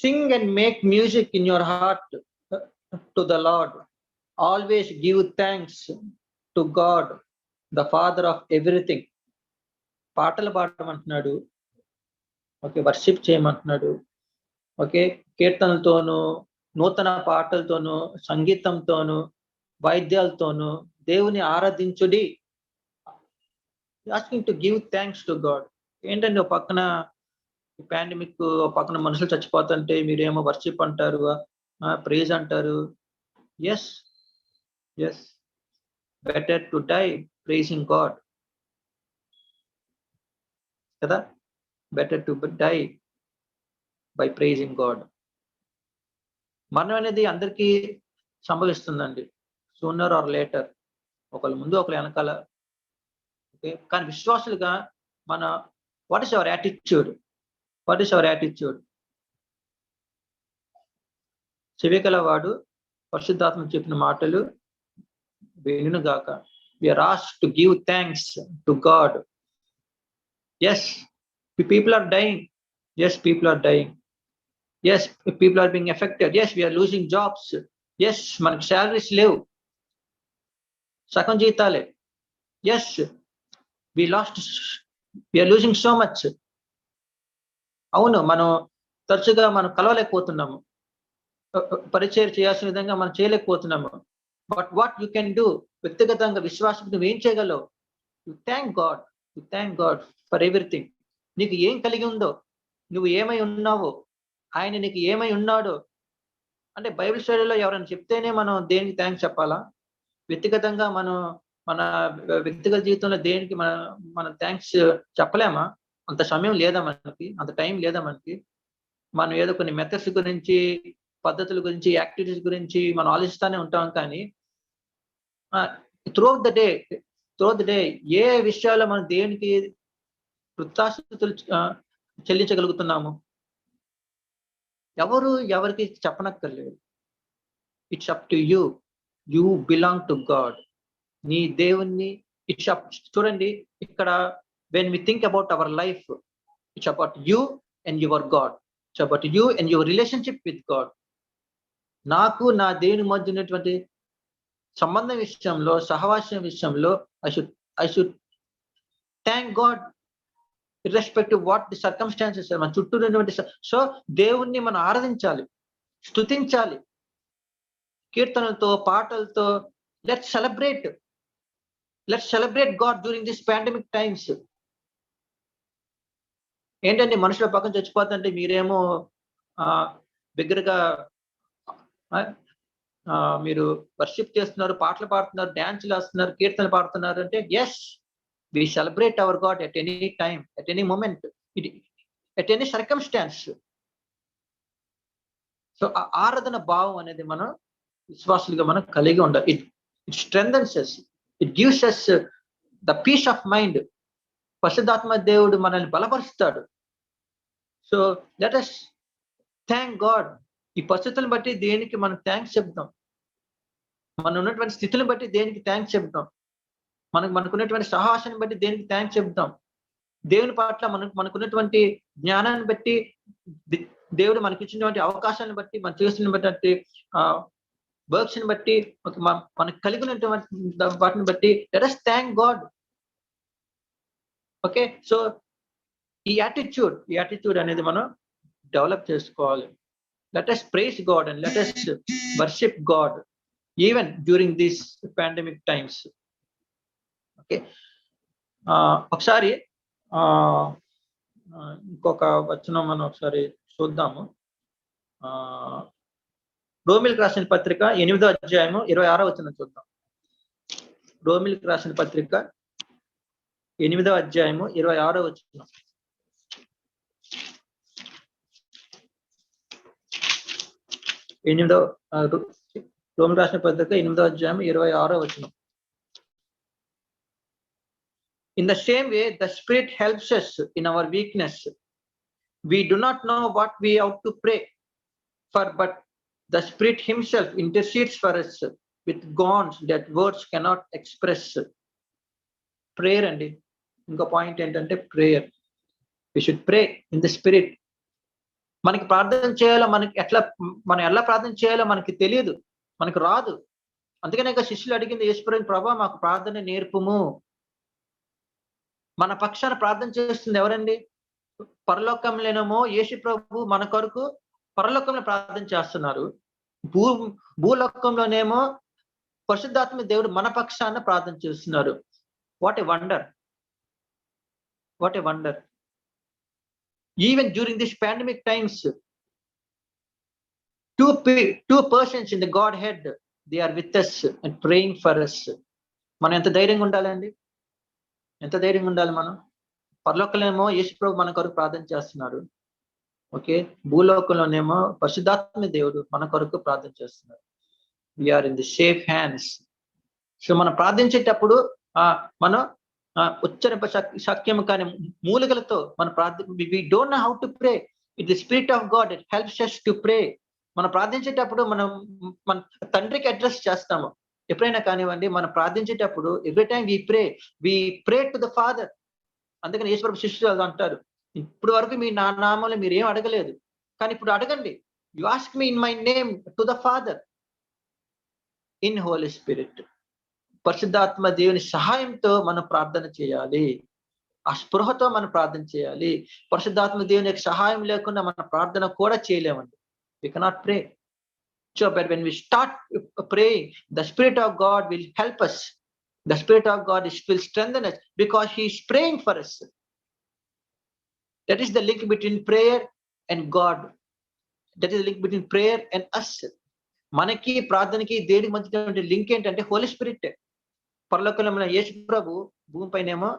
sing and make music in your heart to the Lord. Always give thanks to God the Father of everything. పాటలు పాడమంటున్నాడు. ఓకే, వర్షిప్ చేయమంటున్నాడు. Okay, కీర్తనలతోనూ, నూతన పాటలతోనూ, సంగీతంతోనూ, వాయిద్యాలతోనూ దేవుని ఆరాధించుడి. Asking to give thanks to God. ఏంటండి, ఒక పక్కన పాండమిక్, ఒక పక్కన మనుషులు చచ్చిపోతుంటే మీరేమో వర్షిప్ అంటారు, ప్రైజ్ అంటారు. Yes, better to die praising God కదా. Better to die by praising God. మరణం అనేది అందరికీ సంభవిస్తుందండి, సూనర్ ఆర్ లేటర్, ఒకళ్ళ ముందు ఒకళ్ళ వెనకాల. ఓకే, కానీ విశ్వాసులుగా మన వాట్ ఈస్ అవర్ యాటిట్యూడ్? చెవికల వాడు పరిశుద్ధాత్మ చెప్పిన మాటలు వినును గాక. We are asked to give thanks to God. Yes, people are dying. Yes, people are dying. Yes, people are being affected. Yes, we are losing jobs. Yes, మనకి salaries లేవు, సగం జీతాలే. Yes, we are losing so much. అవును, మనం తరచుగా మనం కలవలేకపోతున్నాము, పరిచయం చేయాల్సిన విధంగా మనం చేయలేకపోతున్నాము. But what you can do? వ్యక్తిగతంగా విశ్వాసం నువ్వు ఏం చేయగలవు? You thank God for everything. నీకు ఏం కలిగి ఉందో, నువ్వు ఏమై ఉన్నావో, ఆయన నీకు ఏమై ఉన్నాడో అంటే బైబిల్ స్టడీలో ఎవరైనా చెప్తేనే మనం దేనికి థ్యాంక్స్ చెప్పాలా? వ్యక్తిగతంగా మనం మన వ్యక్తిగత జీవితంలో దేనికి మన థ్యాంక్స్ చెప్పలేమా? అంత సమయం లేదా మనకి, అంత టైం లేదా మనకి? మనం ఏదో కొన్ని మెథడ్స్ గురించి, పద్ధతుల గురించి, యాక్టివిటీస్ గురించి మనం ఆలోచిస్తూనే ఉంటాం. కానీ త్రూఅవుట్ ద డే ఏ విషయాల్లో మనం దేవునికి కృతజ్ఞతలు చెల్లించగలుగుతున్నాము? ఎవరికి చెప్పనక్కర్లేదు. It's up to you. You belong to God. నీ దేవుణ్ణి ఇట్స్ అప్. చూడండి, ఇక్కడ when we think about our life, it's about you and your God. It's about you and your relationship with God. నాకు నా దేవుని మధ్య ఉన్నటువంటి సంబంధం విషయంలో, సహవాసం విషయంలో I should thank God irrespective what the circumstances మన చుట్టూ ఉన్నటువంటి. సో దేవుణ్ణి మనం ఆరాధించాలి, స్తుతించాలి, కీర్తనలతో, పాటలతో. Let's celebrate God during this pandemic times. ఏంటంటే మనుషుల పక్కన చచ్చిపోతుంటే మీరేమో బిగ్గరగా మీరు వర్షిప్ చేస్తున్నారు, పాటలు పాడుతున్నారు, డాన్సులు వేస్తున్నారు, కీర్తనలు పాడుతున్నారు అంటే yes, we celebrate our God at any time, at any moment, at any circumstance. So ఆ ఆరాధన భావం అనేది మనం విశ్వాసులుగా మనం కలిగి ఉండాలి. It strengthens us, it gives us the peace of mind. పరిశుద్ధాత్మ దేవుడు మనల్ని బలపరుస్తాడు. So let us thank God. ఈ పరిస్థితులను బట్టి దేనికి మనం థ్యాంక్స్ చెప్తాం? మనం ఉన్నటువంటి స్థితులను బట్టి దేనికి థ్యాంక్స్ చెప్తాం? మనకున్నటువంటి సాహసాన్ని బట్టి దేనికి థ్యాంక్స్ చెప్తాం. దేవుని పట్ల మనకున్నటువంటి జ్ఞానాన్ని బట్టి, దేవుడు మనకిచ్చినటువంటి అవకాశాన్ని బట్టి, మనం చేస్తున్నటువంటి వర్క్స్ ని బట్టి, మనకు కలిగినటువంటి వాటిని బట్టి let us thank God. Okay, so ఈ యాటిట్యూడ్ అనేది మనం డెవలప్ చేసుకోవాలి. Let us praise God and let us worship God even during these pandemic times. Okay, ఒకసారి ఇంకొక వచనం మనం ఒకసారి చూద్దాము. రోమిలకు రాసిన పత్రిక 8వ అధ్యాయము 26వ వచనం చూద్దాం. రోమిలకు రాసిన పత్రిక 8వ అధ్యాయము 26వ వచనం. రోమిలకు రాసిన పత్రిక 8వ అధ్యాయం 26వ వచనం. In the same way, the Spirit helps us in our weakness. We do not know what we ought to pray for, but the Spirit Himself intercedes for us with groans that words cannot express. Prayer అండి. ఇంకో point ఏంటంటే prayer. We should pray in the Spirit. మనకి ప్రార్థన చేయాలో, మనం ఎలా ప్రార్థన చేయాలో మనకి తెలియదు, మనకు రాదు. అందుకనే శిష్యులు అడిగింది యేసుప్రభుని, ప్రభువా మాకు ప్రార్థన నేర్పుము. మన పక్షాన ప్రార్థన చేస్తుంది ఎవరండి? పరలోకంలోనేమో యేసు ప్రభు మన కొరకు పరలోకంలో ప్రార్థన చేస్తున్నారు. భూలోకంలోనేమో పరిశుద్ధాత్మ దేవుడు మన పక్షాన ప్రార్థన చేస్తున్నారు. What a wonder, what a wonder. Even during this pandemic times, two persons in the Godhead, they are with us and praying for us. మనం ఎంత ధైర్యంగా ఉండాలండి, ఎంత ధైర్యంగా ఉండాలి మనం. పరలోకంలోనేమో యేసు ప్రభు మన కొరకు ప్రార్థన చేస్తున్నారు. ఓకే, భూలోకంలోనేమో పరిశుద్ధాత్మ దేవుడు మన కొరకు ప్రార్థన చేస్తున్నారు. We are in the safe hands. So మనం ప్రార్థించేటప్పుడు మనం ఉచ్చరింప శక్యము కానీ మూలికలతో మన we don't know how to pray. It the Spirit of God, it helps us to pray. మనం ప్రార్థించేటప్పుడు మన తండ్రికి అడ్రస్ చేస్తాము. ఎప్పుడైనా కానివ్వండి, మనం ప్రార్థించేటప్పుడు every time we pray to the Father. అందుకని యేసుప్రభు శిష్యులు అంటారు, ఇప్పుడు వరకు మీ నా నామంలో మీరు ఏం అడగలేదు, కానీ ఇప్పుడు అడగండి. You ask me in my name to the father in holy spirit. పరిశుద్ధాత్మ దేవుని సహాయంతో మనం ప్రార్థన చేయాలి. ఆ స్పృహతో మనం ప్రార్థన చేయాలి. పరిశుద్ధాత్మ దేవుని యొక్క సహాయం లేకుండా మన ప్రార్థన కూడా చేయలేమండి. We cannot pray. So, but when we start praying, the Spirit of God will help us. The Spirit of God will strengthen us because He is praying for us. That is the link between prayer and God. That is the link between prayer and us. మనకి ప్రార్థనకి దేనికి మధ్య link ఏంటంటే Holi spirit. పరలోకంలో మన యేసు ప్రభు, భూమిపైనేమో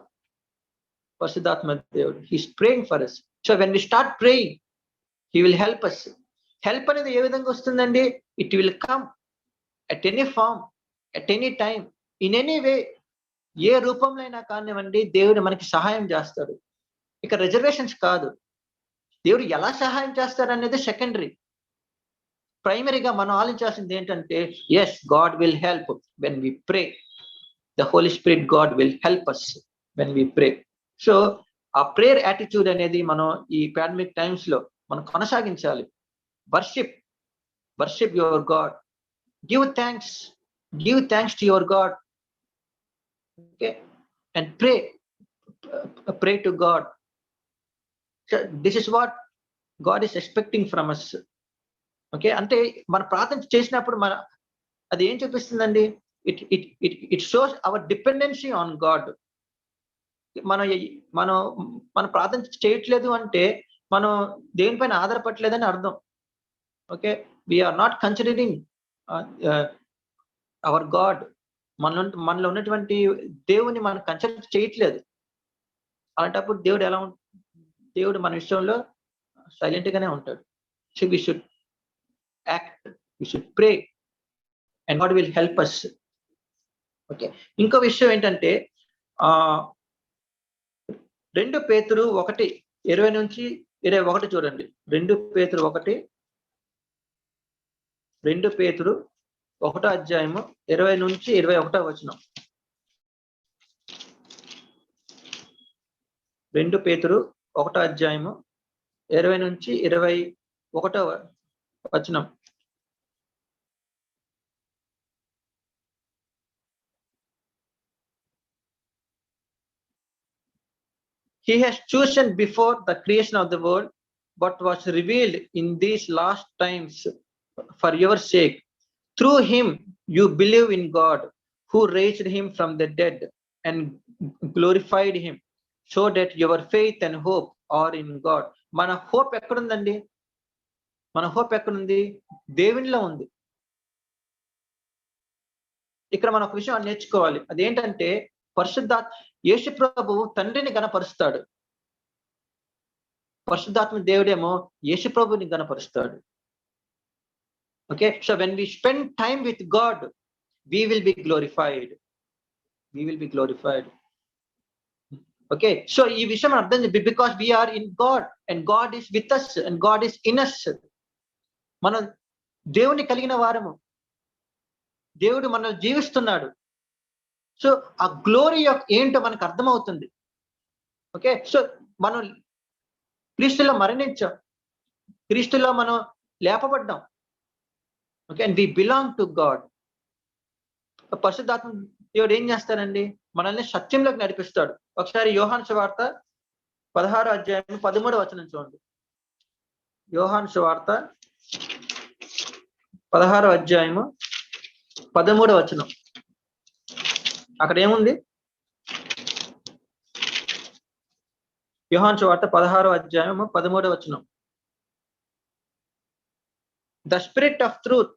పరిశుద్ధాత్మ దేవుడు. He is praying for us. So when we start praying, He will help us. Help అనేది ఏ విధంగా వస్తుందండి? It will come at any form, at any time, in any way. ఏ రూపంలో అయినా కానివ్వండి, దేవుడు మనకి సహాయం చేస్తాడు. ఇక రిజర్వేషన్స్ కాదు. దేవుడు ఎలా సహాయం చేస్తాడు అనేది సెకండరీ. ప్రైమరీగా మనం ఆలోచించాల్సింది ఏంటంటే, yes, God will help when we pray. The Holi spirit, God will help us when we pray. So ఆ ప్రేయర్ యాటిట్యూడ్ అనేది మనం ఈ పాండమిక్ టైమ్స్ లో మనం కొనసాగించాలి. Worship your God. Give thanks to your God. Okay, and pray to God. So this is what God is expecting from us. Okay, అంటే మన ప్రార్థన చేసినప్పుడు అది ఏం చూపిస్తుందండి? It shows our dependency on God. మన ప్రార్థన చేయట్లేదు అంటే మనం దేనిపైన ఆధారపడలేదని అర్థం. Okay, we are not considering our God. మనలో ఉన్నటువంటి దేవుని మనం కన్సిడర్ చేయట్లేదు. అలాంటప్పుడు దేవుడు మన విషయంలో సైలెంట్ గానే ఉంటాడు. So we should act, we should pray and God will help us. Okay, ఇంకో విషయం ఏంటంటే 2 పేతురు 1:20 నుంచి 21 చూడండి. 2 పేతురు 1 అధ్యాయము 20 నుంచి 21 వచనం. 2 పేతురు 1వ అధ్యాయము 20 నుంచి 21వ వచనం. He has chosen before the creation of the world what was revealed in these last times for your sake. Through him you believe in God, who raised him from the dead and glorified him, so that your faith and hope are in God. మన hope ఎక్కడుందండి? మన hope ఎక్కడుంది? దేవునిలో ఉంది. ఇక్కడ మనం ఒక విషయం నేర్చుకోవాలి. అదేంటంటే యేసు ప్రభువు తండ్రిని గణపరుస్తాడు. పరిశుద్ధాత్మ దేవుడేమో యేసు ప్రభుని గణపరుస్తాడు. Okay, so when we spend time with God, we will be glorified. We will be glorified. Okay, so ఈ విషయం అర్థం చేయండి, because we are in God and God is with us and God is in us. మనం దేవుని కలిగిన వారము, దేవుడు మనల్ని జీవిస్తున్నాడు. సో ఆ గ్లోరీ ఏంటో మనకు అర్థమవుతుంది. ఓకే, సో మనం క్రీస్తులో మరణించాం, క్రీస్తులో మనం లేపబడ్డాం. Okay, and we belong to God. పరిశుద్ధాత్మ దేవుడు ఏం చేస్తారండి? మనల్ని సత్యంలోకి నడిపిస్తాడు. ఒకసారి యోహాను సువార్త 16వ అధ్యాయం 13వ వచనం చూడండి. యోహాను సువార్త 16వ అధ్యాయము 13వ వచనం. అక్కడ ఏముంది? యోహాను సువార్త 16వ అధ్యాయము 13వ వచనం. The Spirit of truth,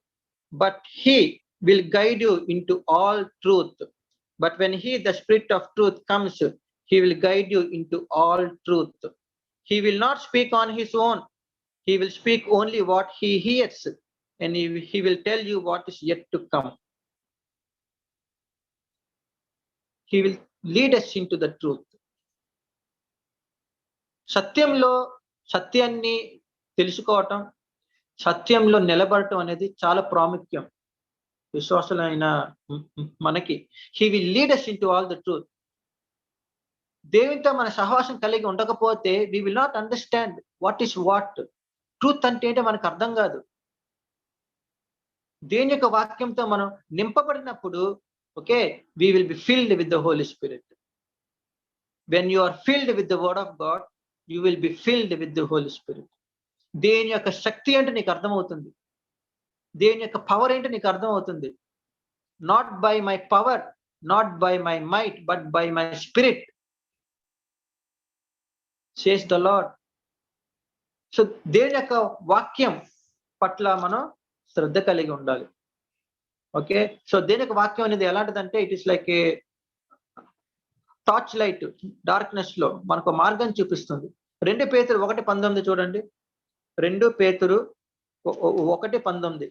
but he will guide you into all truth. But when he, the Spirit of truth, comes, he will guide you into all truth. He will not speak on his own. He will speak only what he hears, and he will tell you what is yet to come. He will lead us into the truth. సత్యంలో సత్యాన్ని తెలుసుకోవటం, సత్యంలో నిలబడటం అనేది చాలా ప్రాముఖ్యం విశ్వాసులైన మనకి. He will lead us into all the truth. దేవునితో మన సహవాసం కలిగి ఉండకపోతే we will not understand what is what. Truth అంటే ఏంటో మనకు అర్థం కాదు. దేవుని యొక్క వాక్యంతో మనం నింపబడినప్పుడు, okay, we will be filled with the Holy Spirit. When you are filled with the word of God, you will be filled with the Holy Spirit. దేవుని యొక్క శక్తి ఏంటో నీకు అర్థమవుతుంది, దేవుని యొక్క పవర్ ఏంటో నీకు అర్థమవుతుంది. Not by my power, not by my might, but by my spirit says the lord. So దేవుని యొక్క వాక్యం పట్ల మనం శ్రద్ధ కలిగి ఉండాలి. ఓకే, సో దేవుని యొక్క వాక్యం అనేది ఎలాంటిదంటే it is like A torch light. Darkness లో మనకు మార్గం చూపిస్తుంది. 2 పేతురు 1:19 చూడండి. 2 పేతురు 1:19.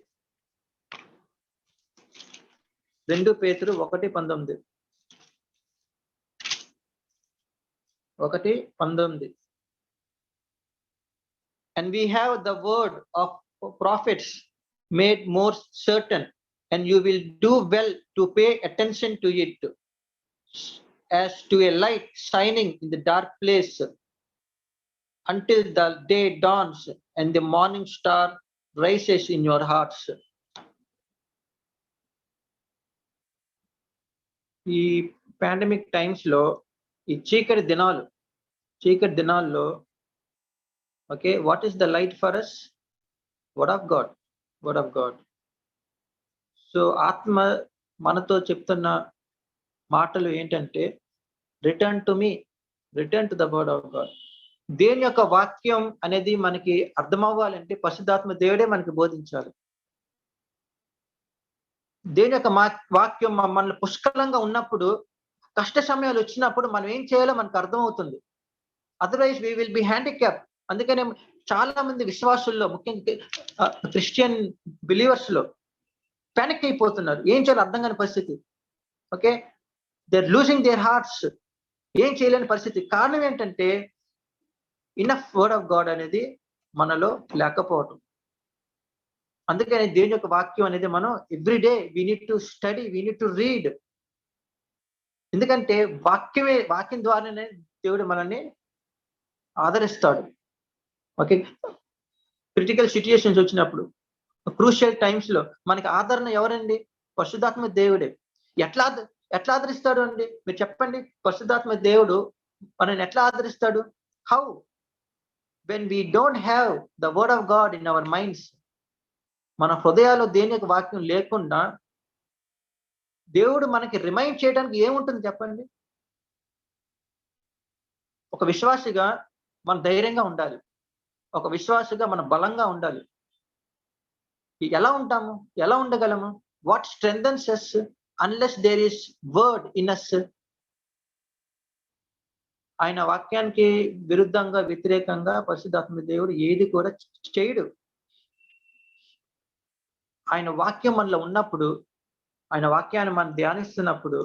2 పేతురు 1:19. 1:19. And we have the word of prophets made more certain, and you will do well to pay attention to it, as to a light shining in the dark place, until the day dawns and the morning star rises in your hearts. ఈ pandemic times లో, ఈ చీకటి దినాల్లో, okay, what is the light for us? Word of God, word of God. So ఆత్మ మనతో చెప్తున్న మాటలు ఏంటంటే, return to me, return to the word of God. దేవుని యొక్క వాక్యం అనేది మనకి అర్థం అవ్వాలంటే పరిశుద్ధాత్మ దేవుడే మనకి బోధించాలి. దేవుని యొక్క వాక్యం మనల్ని పుష్కలంగా ఉన్నప్పుడు, కష్ట సమయాలు వచ్చినప్పుడు మనం ఏం చేయాలో మనకు అర్థమవుతుంది. Otherwise we will be handicap. అందుకనే చాలా మంది విశ్వాసుల్లో, ముఖ్యంగా క్రిస్టియన్ బిలీవర్స్ లో పానిక్ అయిపోతున్నారు. ఏం చేయాలో అర్థం కాని పరిస్థితి. Okay, they are losing their hearts. ఏం చేయలేని పరిస్థితి. కారణం ఏంటంటే ఇనఫ్ వర్డ్ ఆఫ్ గాడ్ అనేది మనలో లేకపోవటం. అందుకని దేవుని యొక్క వాక్యం అనేది మనం everyday we need to study, we need to read. ఎందుకంటే వాక్యం ద్వారానే దేవుడు మనల్ని ఆదరిస్తాడు. ఓకే, క్రిటికల్ సిచ్యుయేషన్స్ వచ్చినప్పుడు, క్రూషియల్ టైమ్స్ లో మనకి ఆదరణ ఎవరండి? పరిశుద్ధాత్మ దేవుడే. ఎట్లా ఎట్లా ఆదరిస్తాడు అండి? మీరు చెప్పండి. పరిశుద్ధాత్మ దేవుడు మనల్ని ఎట్లా ఆదరిస్తాడు? How? When we don't have the word of God in our minds, మన హృదయాల్లో దేని యొక్క వాక్యం లేకుండా దేవుడు మనకి రిమైండ్ చేయడానికి ఏముంటుంది చెప్పండి? ఒక విశ్వాసిగా మనం ధైర్యంగా ఉండాలి. ఒక విశ్వాసిగా మనం బలంగా ఉండాలి. ఎలా ఉంటాము? ఎలా ఉండగలము? What strengthens us unless there is word in us? ఆయన వాక్యానికి విరుద్ధంగా, వ్యతిరేకంగా పరిశుద్ధాత్మ దేవుడు ఏది కూడా చేయడు. ఆయన వాక్యం మనలో ఉన్నప్పుడు, ఆయన వాక్యాన్ని మనం ధ్యానిస్తున్నప్పుడు,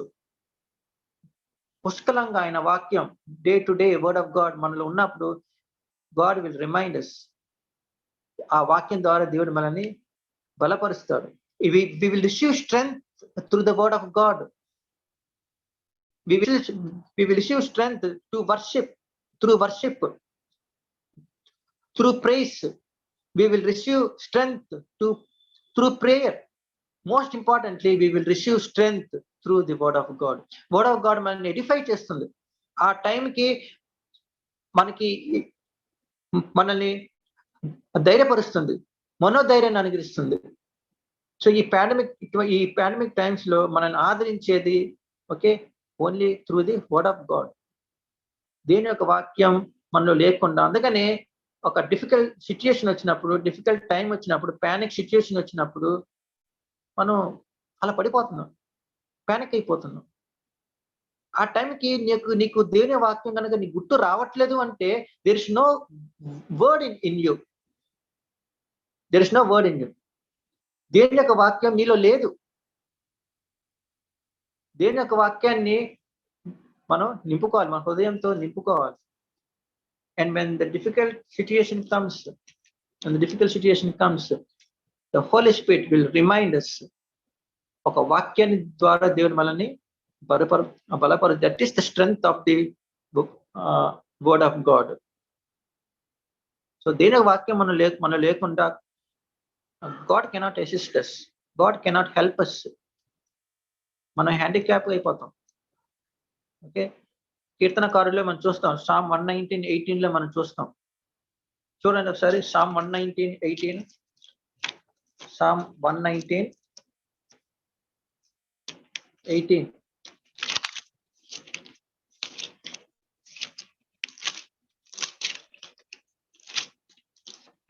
పుష్కలంగా ఆయన వాక్యం day to day word of God మనలో ఉన్నప్పుడు, గాడ్ విల్ రిమైండ్ us. ఆ వాక్యం ద్వారా దేవుడు మనల్ని బలపరుస్తాడు. We will receive strength through the word of God. We will receive strength to worship, through worship, through praise. We will receive strength through prayer. Most importantly, we will receive strength through the word of God. Word of God మనల్ని Edify చేస్తుంది. ఆ టైంకి మనల్ని ధైర్యపరుస్తుంది, మనోధైర్యాన్ని అనుగ్రహిస్తుంది. So ఈ pandemic times లో మనల్ని ఆదరించేది okay only through the word of God. దేని యొక్క వాక్యం మనలో లేకుండా, అందుకనే ఒక డిఫికల్ట్ సిచ్యుయేషన్ వచ్చినప్పుడు, డిఫికల్ట్ టైం వచ్చినప్పుడు, పానిక్ సిచ్యుయేషన్ వచ్చినప్పుడు మనం అలా పడిపోతున్నాం, పానిక్ అయిపోతున్నాం. ఆ టైంకి నీకు దేని వాక్యం కనుక నీ గుర్తు రావట్లేదు అంటే there is no word in you. There is no word in you. దేని యొక్క వాక్యం నీలో లేదు. దేని యొక్క వాక్యాన్ని మనం నింపుకోవాలి, మన హృదయంతో నింపుకోవాలి. And when the difficult situation comes, the Holy Spirit will remind us. ఒక వాక్యాన్ని ద్వారా దేవుడు మనల్ని బలపరు. That is the strength of the word of God. So దేని వాక్యం మనం లేకుండా God cannot assist us. God cannot help us. మనం హ్యాండిక్యాప్ అయిపోతాం. ఓకే, కీర్తనకారుల్లో మనం చూస్తాం, Psalm 119:18 లో మనం చూస్తాం. చూడండి ఒకసారి Psalm 119:18. Psalm 119:18.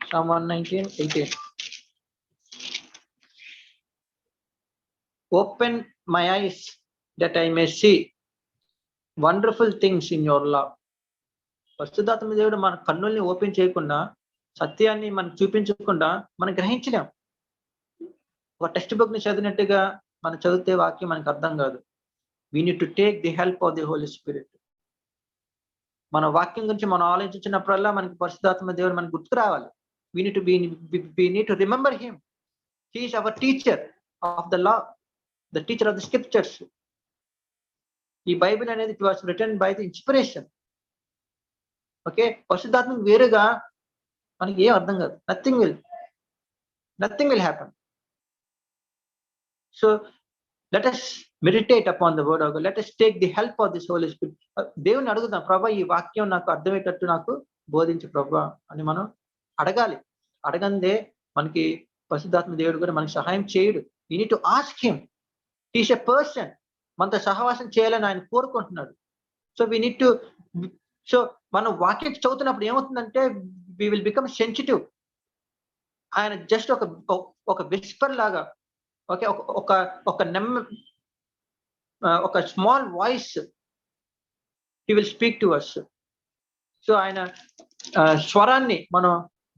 Psalm 119:18. Open my eyes that I may see wonderful things in your law. పరిశుద్ధాత్మ దేవుడు మన కన్నుల్ని ఓపెన్ చేయకుండా, సత్యాన్ని మనకు చూపించకుండా మనం గ్రహించలేం. ఒక టెక్స్ట్ బుక్ ని చదివినట్టుగా మనం చదివితే వాక్యం మనకు అర్థం కాదు. We need to take the help of the Holy Spirit. మన వాక్యం గురించి మనం ఆలోచించినప్పుడల్లా మనకి పరిశుద్ధాత్మ దేవుడు మనకు గుర్తుకు రావాలి. We need to remember him. He is our teacher of the law, the teacher of the scriptures. ఈ బైబిల్ అనేది it was written by the inspiration. Okay, పరిశుద్ధాత్మ వేరుగా మనకి ఏం అర్థం కాదు. Nothing will happen. So let us meditate upon the word of God. Let us take the help of this Holy Spirit. దేవుని అడుగుదాం, ప్రభా ఈ వాక్యం నాకు అర్థమయ్యేటట్టు నాకు బోధించు ప్రభా అని మనం అడగాలి. అడగందే మనకి పరిశుద్ధాత్మ దేవుడు కూడా మనకి సహాయం చేయడు. We need to ask him. He is a person. మనతో సహవాసం చేయాలని ఆయన కోరుకుంటున్నాడు. So we need to, so మనం వాక్యం చదువుతున్నప్పుడు ఏమవుతుందంటే we will become sensitive. ఆయన జస్ట్ ఒక విస్పర్ లాగా, ఓకే, ఒక small voice he will speak to us. So ఆయన స్వరాన్ని మనం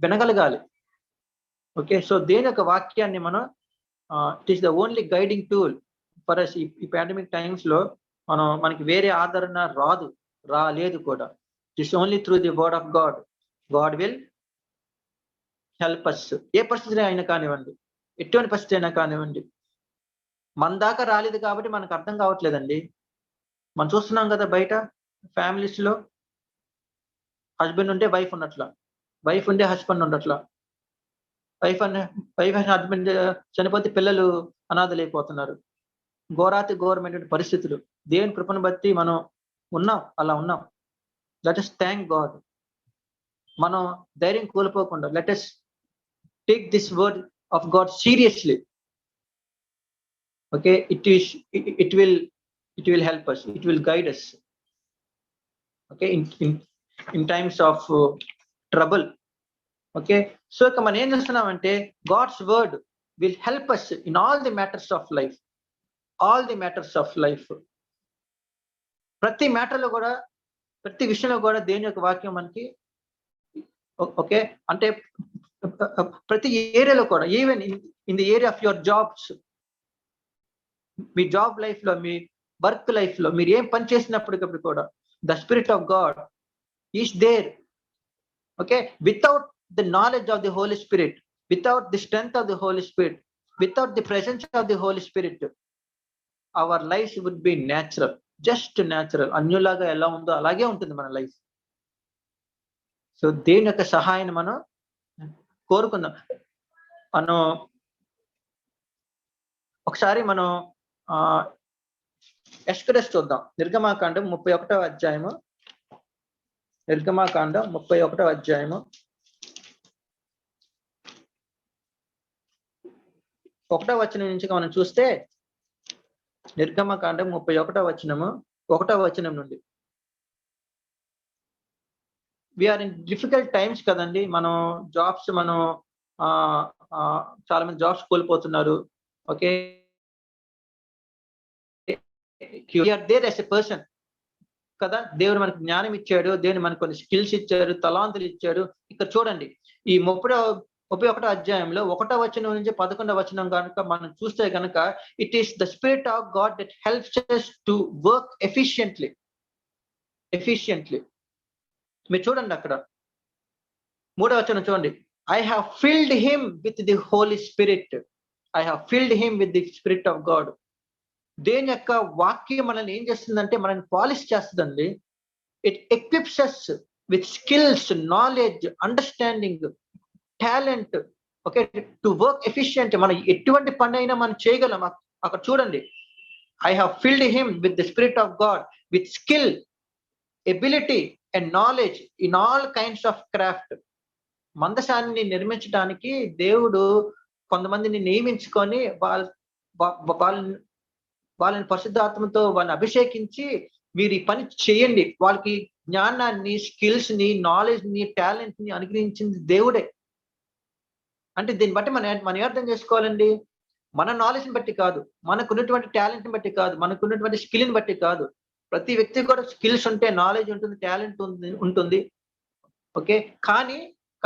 వినగలగాలి. ఓకే, సో దేని యొక్క వాక్యాన్ని మనం it is the only guiding tool for us. ఈ పాండమిక్ టైమ్స్ లో మనకి వేరే ఆదరణ రాలేదు కూడా. It is only through the word of God. God will help us. ఏ పరిస్థితి అయినా కానివ్వండి, ఎటువంటి పరిస్థితి అయినా కానివ్వండి. మన దాకా రాలేదు కాబట్టి మనకు అర్థం కావట్లేదండి. మనం చూస్తున్నాం కదా బయట ఫ్యామిలీస్ లో హస్బెండ్ ఉంటే వైఫ్ ఉన్నట్ల, వైఫ్ ఉంటే హస్బెండ్ ఉన్నట్ల, వైఫ్ అండ్ హస్బెండ్ చనిపోతే పిల్లలు అనాథలైపోతున్నారు. ఘోరాతి ఘోరమైనటువంటి పరిస్థితులు. దేవుని కృపను బట్టి మనం ఉన్నాం, అలా ఉన్నాం. Let us thank God. మనం ధైర్యం కోల్పోకుండా let us take this word of God seriously. Okay, it will help us, it will guide us. Okay, in times of trouble. Okay, so ఇక మనం ఏం చేస్తున్నామంటే God's word will help us in all the matters of life. all the matters of life. ప్రతి మ్యాటర్లో కూడా, ప్రతి విషయంలో కూడా దేవుని యొక్క వాక్యం మనకి ఓకే అంటే ప్రతి ఏరియాలో కూడా, even in the area of your jobs, me job life లో, మీ వర్క్ లైఫ్ లో, మీరు ఏం పని చేసినప్పటికప్పుడు కూడా the spirit of God is there. Okay, without the knowledge of the Holi Spirit, without the strength of the Holi Spirit, without the presence of the Holi Spirit, our life would be natural, just natural. అన్యులాగా ఎలా ఉందో అలాగే ఉంటుంది మన life. So దేవుని యొక్క సహాయాన్ని మనం కోరుకుందాం. మనం ఒకసారి మనం ఎక్సోడస్ చూద్దాం. నిర్గమాకాండం 31వ అధ్యాయము. నిర్గమాకాండం 31వ అధ్యాయము 1వ వచనం నుంచి మనం చూస్తే, నిర్గమకాండం 31వ వచనము 1వ వచనం నుండి. వీఆర్ ఇన్ డిఫికల్ట్ టైమ్స్ కదండి. మనం జాబ్స్, మనం చాలా మంది జాబ్స్ కోల్పోతున్నారు. Okay, you are there as a person కదా. దేవుడు మనకు జ్ఞానం ఇచ్చాడు, దేవుడు మనకు కొన్ని స్కిల్స్ ఇచ్చారు, తలాంతులు ఇచ్చాడు. ఇక్కడ చూడండి, ఈ 31వ అధ్యాయంలో 1వ వచనం నుంచి 11వ వచనం కనుక మనం చూస్తే కనుక, it is the spirit of God that helps us to work efficiently. మీరు చూడండి అక్కడ 3వ వచనం చూడండి. I have filled him with the Holi spirit. I have filled him with the spirit of God. దేని యొక్క వాక్యం మనల్ని ఏం చేస్తుందంటే మనల్ని పాలిష్ చేస్తుందండి. It equips us with skills, knowledge, understanding, talent. Okay, to work efficient. మనం ఎటువంటి పని అయినా మనం చేయగలం. అక్కడ చూడండి, I have filled him with the spirit of God with skill, ability and knowledge in all kinds of craft. మందసాన్ని నిర్మించడానికి దేవుడు కొంతమందిని నియమించుకొని వాళ్ళని పరిశుద్ధాత్మతో వాళ్ళని అభిషేకించి, మీరు ఈ పని చేయండి. వాళ్ళకి జ్ఞానాన్ని, స్కిల్స్ ని, నాలెడ్జ్ ని, టాలెంట్ ని అనుగ్రహించింది దేవుడే. అంటే దీన్ని బట్టి మనం అర్థం చేసుకోవాలండి, మన నాలెడ్జ్ని బట్టి కాదు, మనకున్నటువంటి టాలెంట్ని బట్టి కాదు, మనకున్నటువంటి స్కిల్ని బట్టి కాదు. ప్రతి వ్యక్తి కూడా స్కిల్స్ ఉంటే నాలెడ్జ్ ఉంటుంది, టాలెంట్ ఉంటుంది. ఓకే,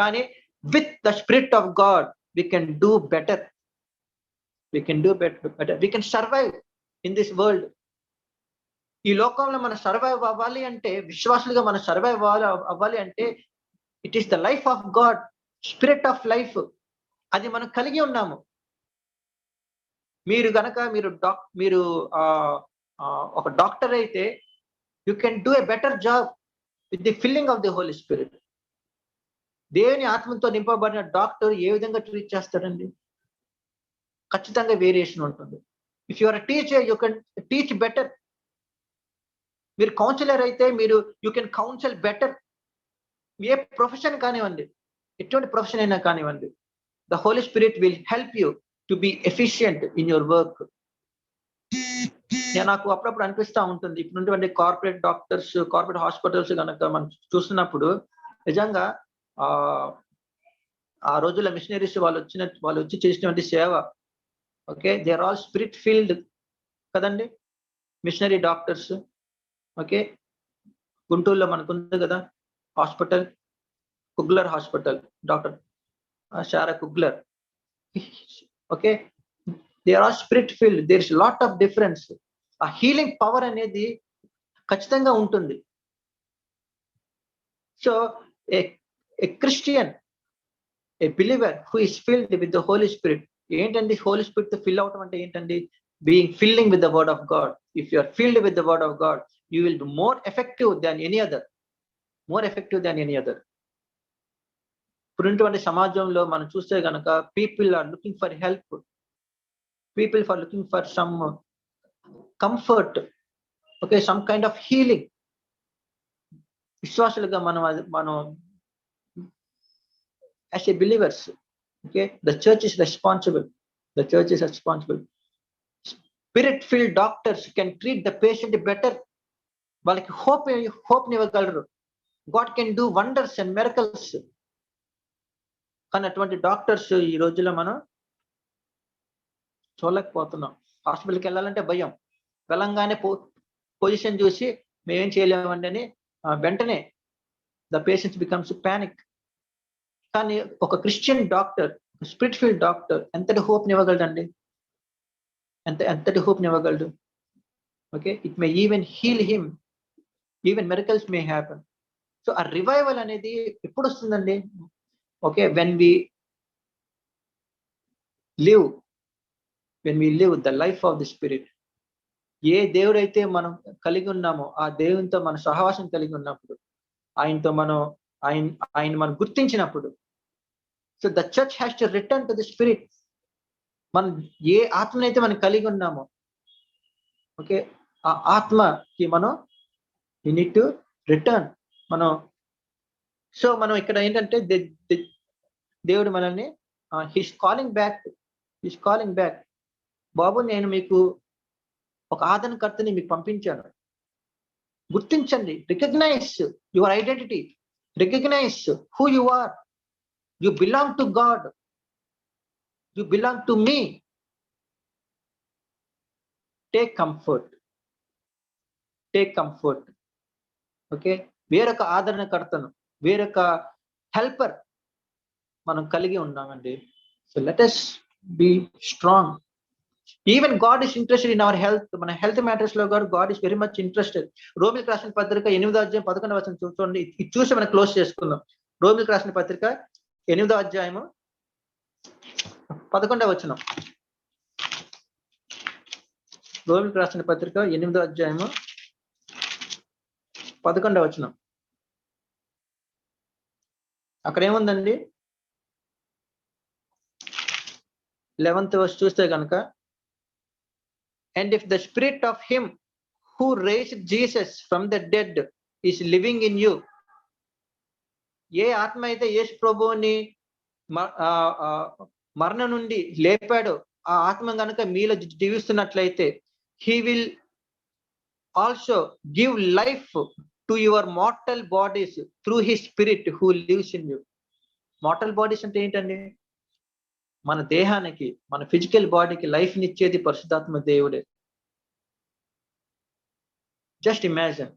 కానీ with the spirit of God we can do better. We can survive in this world. ఈ లోకంలో మనం సర్వైవ్ అవ్వాలి అంటే, విశ్వాసులుగా మనం సర్వైవ్ అవ్వాలి అంటే, it is the life of God, spirit of life. అది మనం కలిగి ఉన్నాము. మీరు గనక మీరు ఒక డాక్టర్ అయితే, you can do a better job with the filling of the Holi spirit. దేవుని ఆత్మతో నింపబడిన డాక్టర్ ఏ విధంగా ట్రీట్ చేస్తాడండి? ఖచ్చితంగా వేరియేషన్ ఉంటుంది. If you are a teacher, you can teach better. మీరు కౌన్సిలర్ అయితే యూ కెన్ కౌన్సిల్ బెటర్. ఏ ప్రొఫెషన్ కానివ్వండి, ఎటువంటి ప్రొఫెషన్ అయినా కానివ్వండి, the Holi spirit will help you to be efficient in your work. నాకు అప్పుడప్పుడు అనిపిస్తూ ఉంటుంది, ఇప్పుడున్నటువంటి కార్పొరేట్ డాక్టర్స్, కార్పొరేట్ హాస్పిటల్స్ కనుక మనం చూస్తున్నప్పుడు, నిజంగా ఆ రోజుల్లో మిషనరీస్ వాళ్ళు వచ్చి చేసినటువంటి సేవ, okay, they are all spirit filled కదండి, మిషనరీ డాక్టర్స్. ఓకే, గుంటూరులో మనకుంది కదా hospital, Kugler hospital, doctor Sarah Kugler. Okay, they are all spirit filled. There is lot of difference. ఆ హీలింగ్ పవర్ అనేది ఖచ్చితంగా ఉంటుంది. So a Christian, a believer who is filled with the Holi spirit. ఏంటండి holy spirit తో fill అవటం అంటే ఏంటండి? Being filling with the word of God. If you are field with the word of God, you will be more effective than any other. More effective than any other. ఇప్పుడున్నటువంటి సమాజంలో మనం చూస్తే గనక people are looking for help, people for looking for some comfort, okay, some kind of healing. విశ్వాసులుగా మనం as a believers, okay, the church is responsible. The church is responsible. Spirit-filled doctors can treat the patient better. వాళ్ళకి hope ఇవ్వగలరు. God can do wonders and miracles. కానీ అటువంటి doctors ఈ రోజుల్లో మనం చూడలేకపోతున్నాం. హాస్పిటల్కి వెళ్ళాలంటే భయం. వెళ్ళంగానే పొజిషన్ చూసి మేమేం చేయలేమండి అని వెంటనే ద పేషెంట్స్ బికమ్స్ ప్యానిక్. కానీ ఒక Christian doctor, spirit filled doctor ఎంతటి హోప్ ఇవ్వగలడండి, ఎంతటి హోప్ ఇవ్వగలడు. Okay, it may even heal him, even miracles may happen. So ఆ రివైవల్ అనేది ఎప్పుడు వస్తుందండి? Okay, when we live the life of the spirit. ఏ దేవుడైతే మనం కలిగి ఉన్నామో ఆ దేవునితో మన సహవాసం కలిగి ఉన్నప్పుడు, ఆయనతో ఆయన మనం గుర్తించినప్పుడు, so the church has to return to the spirit. మనం ఏ ఆత్మనైతే మనం కలిగి ఉన్నామో, ఓకే, ఆ ఆత్మకి మనం we need to return. So మనం ఇక్కడ ఏంటంటే దేవుడు మనల్ని హీస్ కాలింగ్ బ్యాక్. బాబు, నేను మీకు ఒక ఆదరణకర్తని మీకు పంపించాను. గుర్తించండి, recognise your identity, recognise who you are. You belong to God. You belong to me. Take comfort. Okay, వేరొక ఆదరణకర్తను, వేరొక హెల్పర్ మనం కలిగి ఉన్నామండి. So let us be strong. Even God is interested in our health. మన health matters లో God is very much interested. రోమిలకు రాసిన పత్రిక 8:11 చూడండి. ఇది చూసి మనం క్లోజ్ చేసుకుందాం. రోమిలకు రాసిన పత్రిక 8:11. రోమిలకు రాసిన పత్రిక 8:11. అక్కడ ఏముందండి? 11th verse చూస్తే కనుక, and if the spirit of him who raised Jesus from the dead is living in you. ఏ ఆత్మ అయితే యేసు ప్రభువుని మరణం నుండి లేపాడో ఆ ఆత్మ గనుక మీలో జీవిస్తున్నట్లయితే, he will also give life to your mortal bodies through his spirit who lives in you. mortal bodies అంటే ఏంటండి? మన దేహానికి, మన ఫిజికల్ బాడీకి లైఫ్ నిచ్చేది పరిశుద్ధాత్మ దేవుడే. Just imagine,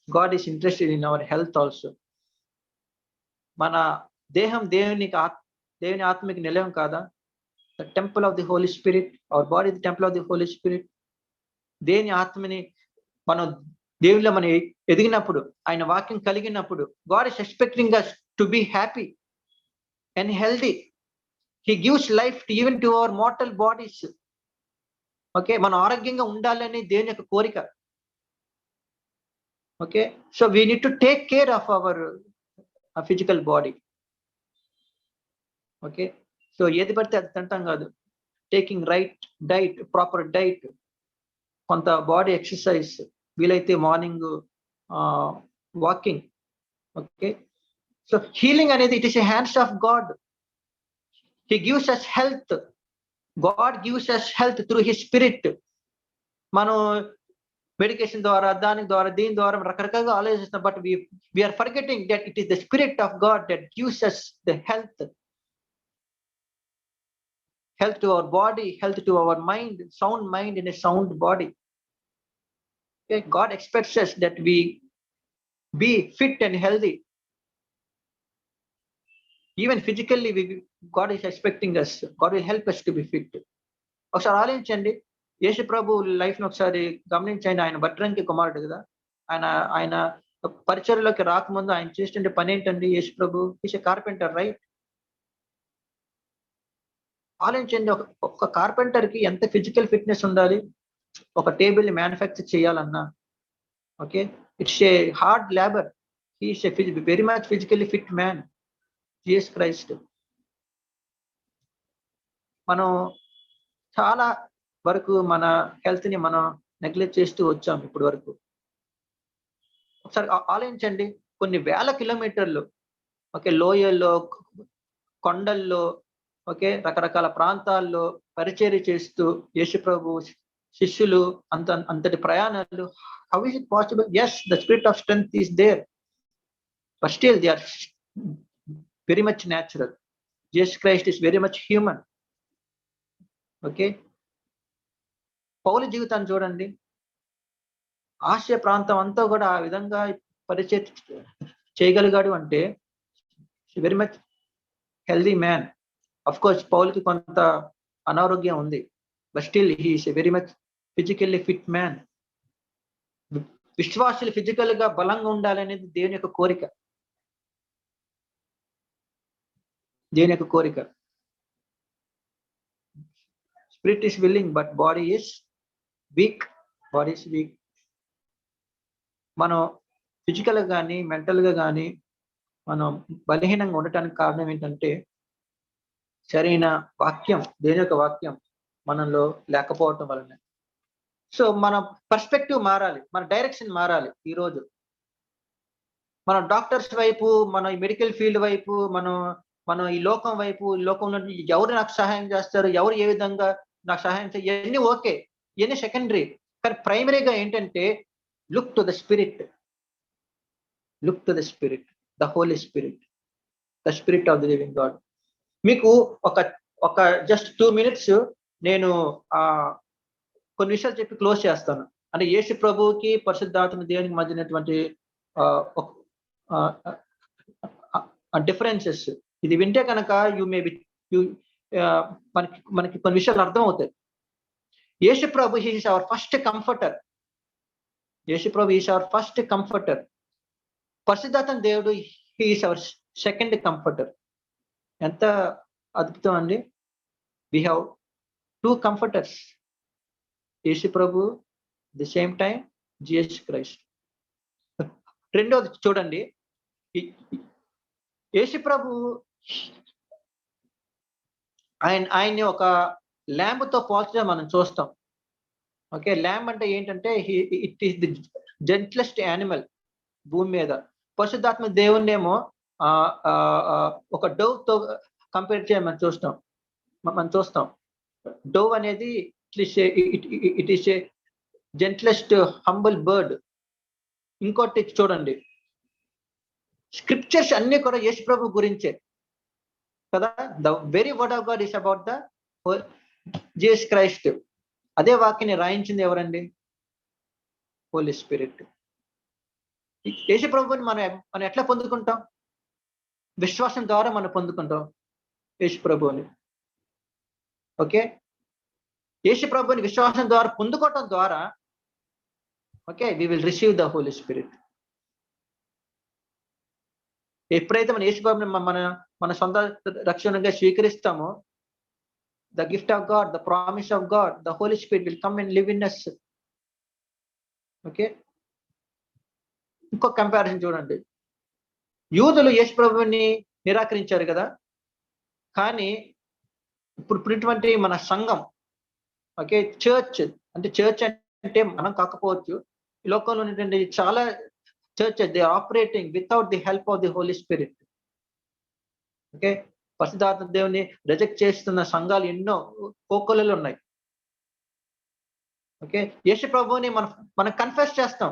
God is interested in our health also. మన దేహం దేవుని ఆత్మకి నిలయం కాదా? The temple of the Holy Spirit. Our body is the temple of the Holy Spirit. దేని ఆత్మని మనం దేవునిలో మనం ఎదిగినప్పుడు, ఆయన వాక్యం కలిగినప్పుడు, God is expecting us to be happy and healthy. He gives life even to our mortal bodies. Okay, మనం ఆరోగ్యంగా ఉండాలని దేవుని యొక్క కోరిక. Okay, so we need to take care of our physical body. Okay, so ఏది పడితే అది తింటాం కాదు. Taking right diet, proper diet, కొంత బాడీ ఎక్సర్సైజ్, వీలైతే morning walking. Okay, so healing అనేది it is a hands of God. He gives us health. God gives us health through his spirit. మనం medication ద్వారా, దీని ద్వారా రకరకాలుగా ఆలోచిస్తున్నాం. But we are forgetting that it is the spirit of God that gives us the health. Health to our body, health to our mind, sound mind in a sound body. Okay, God expects us that we be fit and healthy. Even physically, God is expecting us. God will help us to be fit. ఒకసారి ఆలోచించండి, యేసు ప్రభు life ను ఒకసారి గమనించండి. ఆయన భద్రంకి కుమారుడు కదా. ఆయన పరిచర్యలోకి రాకముందు ఆయన చేస్తుండే పని ఏంటండి? యేసు ప్రభు ఈస్ ఎ కార్పెంటర్, రైట్? ఆలోచించండి, ఒక కార్పెంటర్ కి ఎంత ఫిజికల్ ఫిట్నెస్ ఉండాలి ఒక టేబుల్ ని మ్యానుఫ్యాక్చర్ చేయాలన్నా. Okay, It's a hard labor. He is a very much physically fit man. Jesus Christ. మనం చాలా వరకు మన హెల్త్ ని మనం నెగ్లెక్ట్ చేస్తూ వచ్చాం ఇప్పటి వరకు. ఒకసారి ఆలోచించండి, కొన్ని వేల కిలోమీటర్లు ఓకే లోయల్లో, కొండల్లో, ఓకే రకరకాల ప్రాంతాల్లో పరిచర్య చేస్తూ యేసు ప్రభు శిష్యులు అంతటి ప్రయాణాలు. How is it possible? Yes, the spirit of strength is there, but still they are very much natural. Jesus Christ is very much human. Okay, పౌలు జీవితాన్ని చూడండి, ఆసియా ప్రాంతం అంతా కూడా ఆ విధంగా పరిచయం చేయగలిగాడు అంటే very much healthy man. Of course పౌలుకి కొంత అనారోగ్యం ఉంది, but still he is very much physically fit man. విశ్వాసులు ఫిజికల్ గా బలంగా ఉండాలనేది దేవుని యొక్క కోరిక, దేవుని యొక్క కోరిక. Spirit is willing but body is weak. Body is weak. మనం ఫిజికల్ గా కానీ మెంటల్ గా కానీ మనం బలహీనంగా ఉండటానికి కారణం ఏంటంటే సరైన వాక్యం, దేని యొక్క వాక్యం మనలో లేకపోవటం వలన. సో మన పర్స్పెక్టివ్ మారాలి, మన డైరెక్షన్ మారాలి. ఈరోజు మనం డాక్టర్స్ వైపు, మన మెడికల్ ఫీల్డ్ వైపు, మనం ఈ లోకం వైపు, ఈ లోకంలో ఎవరు నాకు సహాయం చేస్తారు, ఎవరు ఏ విధంగా నాకు సహాయం చేస్తారు, ఇవన్నీ ఓకే, ఇవన్నీ సెకండరీ. కానీ ప్రైమరీగా ఏంటంటే look to the spirit, look to the spirit, the Holi spirit, the spirit of the living God. మీకు ఒక జస్ట్ 2 minutes నేను కొన్ని విషయాలు చెప్పి క్లోజ్ చేస్తాను. అంటే యేసు ప్రభువుకి పరిశుద్ధాత్మ దేవునికి మధ్యనటువంటి డిఫరెన్సెస్ ఇది వింటే కనుక మనకి కొన్ని విషయాలు అర్థం అవుతాయి. యేసు ప్రభు he is our first comforter. యేసు ప్రభు ఈస్ అవర్ ఫస్ట్ కంఫర్టర్. పరిశుద్ధాత్మ దేవుడు he is our second comforter. ఎంత అద్భుతం అండి. వి హ్యావ్ 2 కంఫర్టర్స్, యేసు ప్రభు, the same time Jesus Christ. రెండోది చూడండి, యేసు ప్రభు ఆయన్ని ఒక ల్యాంబ్తో పోల్చడం మనం చూస్తాం. ఓకే, ల్యాంబ్ అంటే ఏంటంటే ఇట్ ఈస్ ది జెంట్లెస్ట్ యానిమల్ భూమి మీద. పరిశుద్ధాత్మ దేవుణ్ణేమో ఒక డవ్ తో కంపేర్ చేయమని మనం చూస్తాం. డవ్ అనేది it is a gentlest humble bird. ఇంకోటి చూడండి, స్క్రిప్చర్స్ అన్ని కూడా యేసు ప్రభు గురించే కదా. The very word of God is about the Jesus Christ. అదే వాక్యాన్ని రాయించింది ఎవరండి? హోలీ స్పిరిట్. యేసు ప్రభుని మనం ఎట్లా పొందుకుంటాం? విశ్వాసం ద్వారా మనం పొందుకుంటాం యేసు ప్రభుని. ఓకే, యేసు ప్రభుని విశ్వాసం ద్వారా పొందుకోవటం ద్వారా okay we will receive the Holi Spirit. ఎప్పుడైతే మన యేసు ప్రభుని మన సొంత రక్షణగా స్వీకరిస్తామో, the gift of God, the promise of God, the Holi spirit will come and live in us. Okay, ఇంకో కంపారిజన్ చూడండి. యూదులు యేసు ప్రభుని నిరాకరించారు కదా, కానీ ఇప్పుడున్నటువంటి మన సంఘం, ఓకే చర్చ్ అంటే మనం కాకపోవచ్చు, ఈ లోకంలో ఉన్నటువంటి చాలా church they are operating without the help of the Holi spirit. Okay, పరిశుద్ధాత్మ దేవుని రిజెక్ట్ చేస్తున్న సంఘాలు ఎన్నో కోకొల్లలు ఉన్నాయి. ఓకే, యేసు ప్రభుని మనం కన్ఫెస్ చేస్తాం.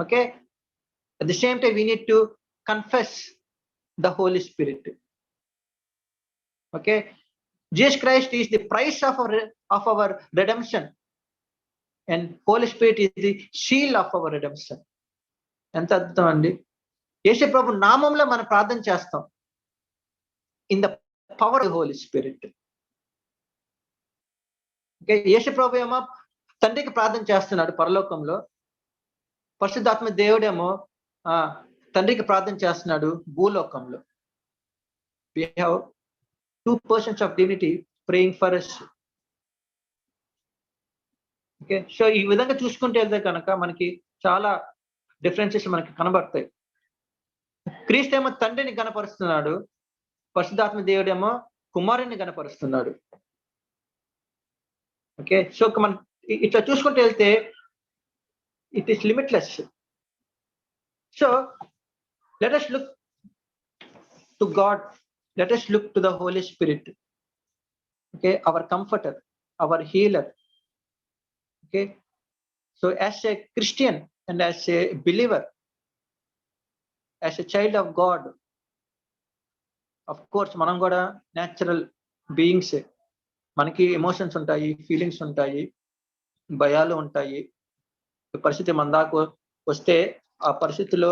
Okay, at the same time we need to confess the Holi spirit. Okay, Jesus Christ is the price of our redemption and Holy spirit is the shield of our redemption. ఎంత అద్భుతం అండి. యేసు ప్రభు నామంలో మనం ప్రార్థన చేస్తాం in the power of Holy spirit. Okay, యేసు ప్రభు ఏమో తండ్రికి ప్రార్థన చేస్తున్నాడు పరలోకంలో, పరిశుద్ధాత్మ దేవుడేమో తండ్రికి ప్రార్థన చేస్తున్నాడు భూలోకంలో. We have 2 persons of divinity praying for us. Okay, so ఈ విధంగా చూసుకుంటే వెళ్తే కనుక మనకి చాలా డిఫరెన్సెస్ మనకి కనబడతాయి. క్రీస్తేమో తండ్రిని గణపరుస్తున్నాడు, పరిశుద్ధాత్మ దేవుడేమో కుమారుని గణపరుస్తున్నాడు. ఓకే, సో మనం ఇట్లా చూసుకుంటూ వెళ్తే it is limitless. So let us look to God, let us look to the Holy Spirit, okay, our comforter, our healer. Okay, so as a Christian and as a believer, as a child of God, of course మనం కూడా natural beings, మనకి emotions ఉంటాయి, feelings ఉంటాయి, భయాలు ఉంటాయి. పరిస్థితి మన దాకా వస్తే ఆ పరిస్థితిలో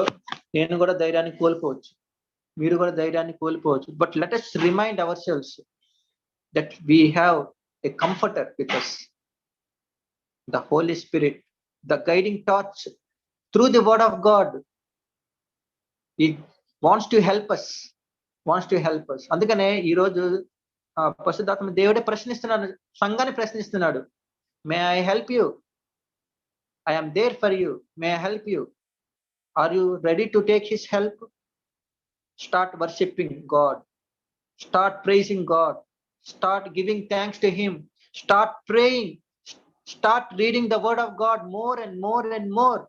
నేను కూడా ధైర్యాన్ని కోల్పోవచ్చు, మీరు కూడా ధైర్యాన్ని కోల్పోవచ్చు. But let us remind ourselves that we have a comforter with us, the Holy Spirit, the guiding torch through the word of God. He wants to help us, అందుకనే ఈ రోజు పరిశుద్ధాత్మ దేవుడే ప్రశ్నిస్తున్నాడు, సంఘాన్ని ప్రశ్నిస్తున్నాడు. May I help you, I am there for you, may I help you, are you ready to take his help? Start worshiping God, start praising God, start giving thanks to him, start praying, start reading the word of God more and more and more.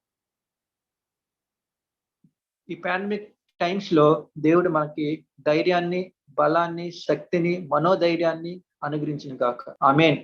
ఈ pandemic times లో దేవుడు మనకి ధైర్యాన్ని, బలాన్ని, శక్తిని, మనోధైర్యాన్ని అనుగ్రహించును గాక. ఆమేన్.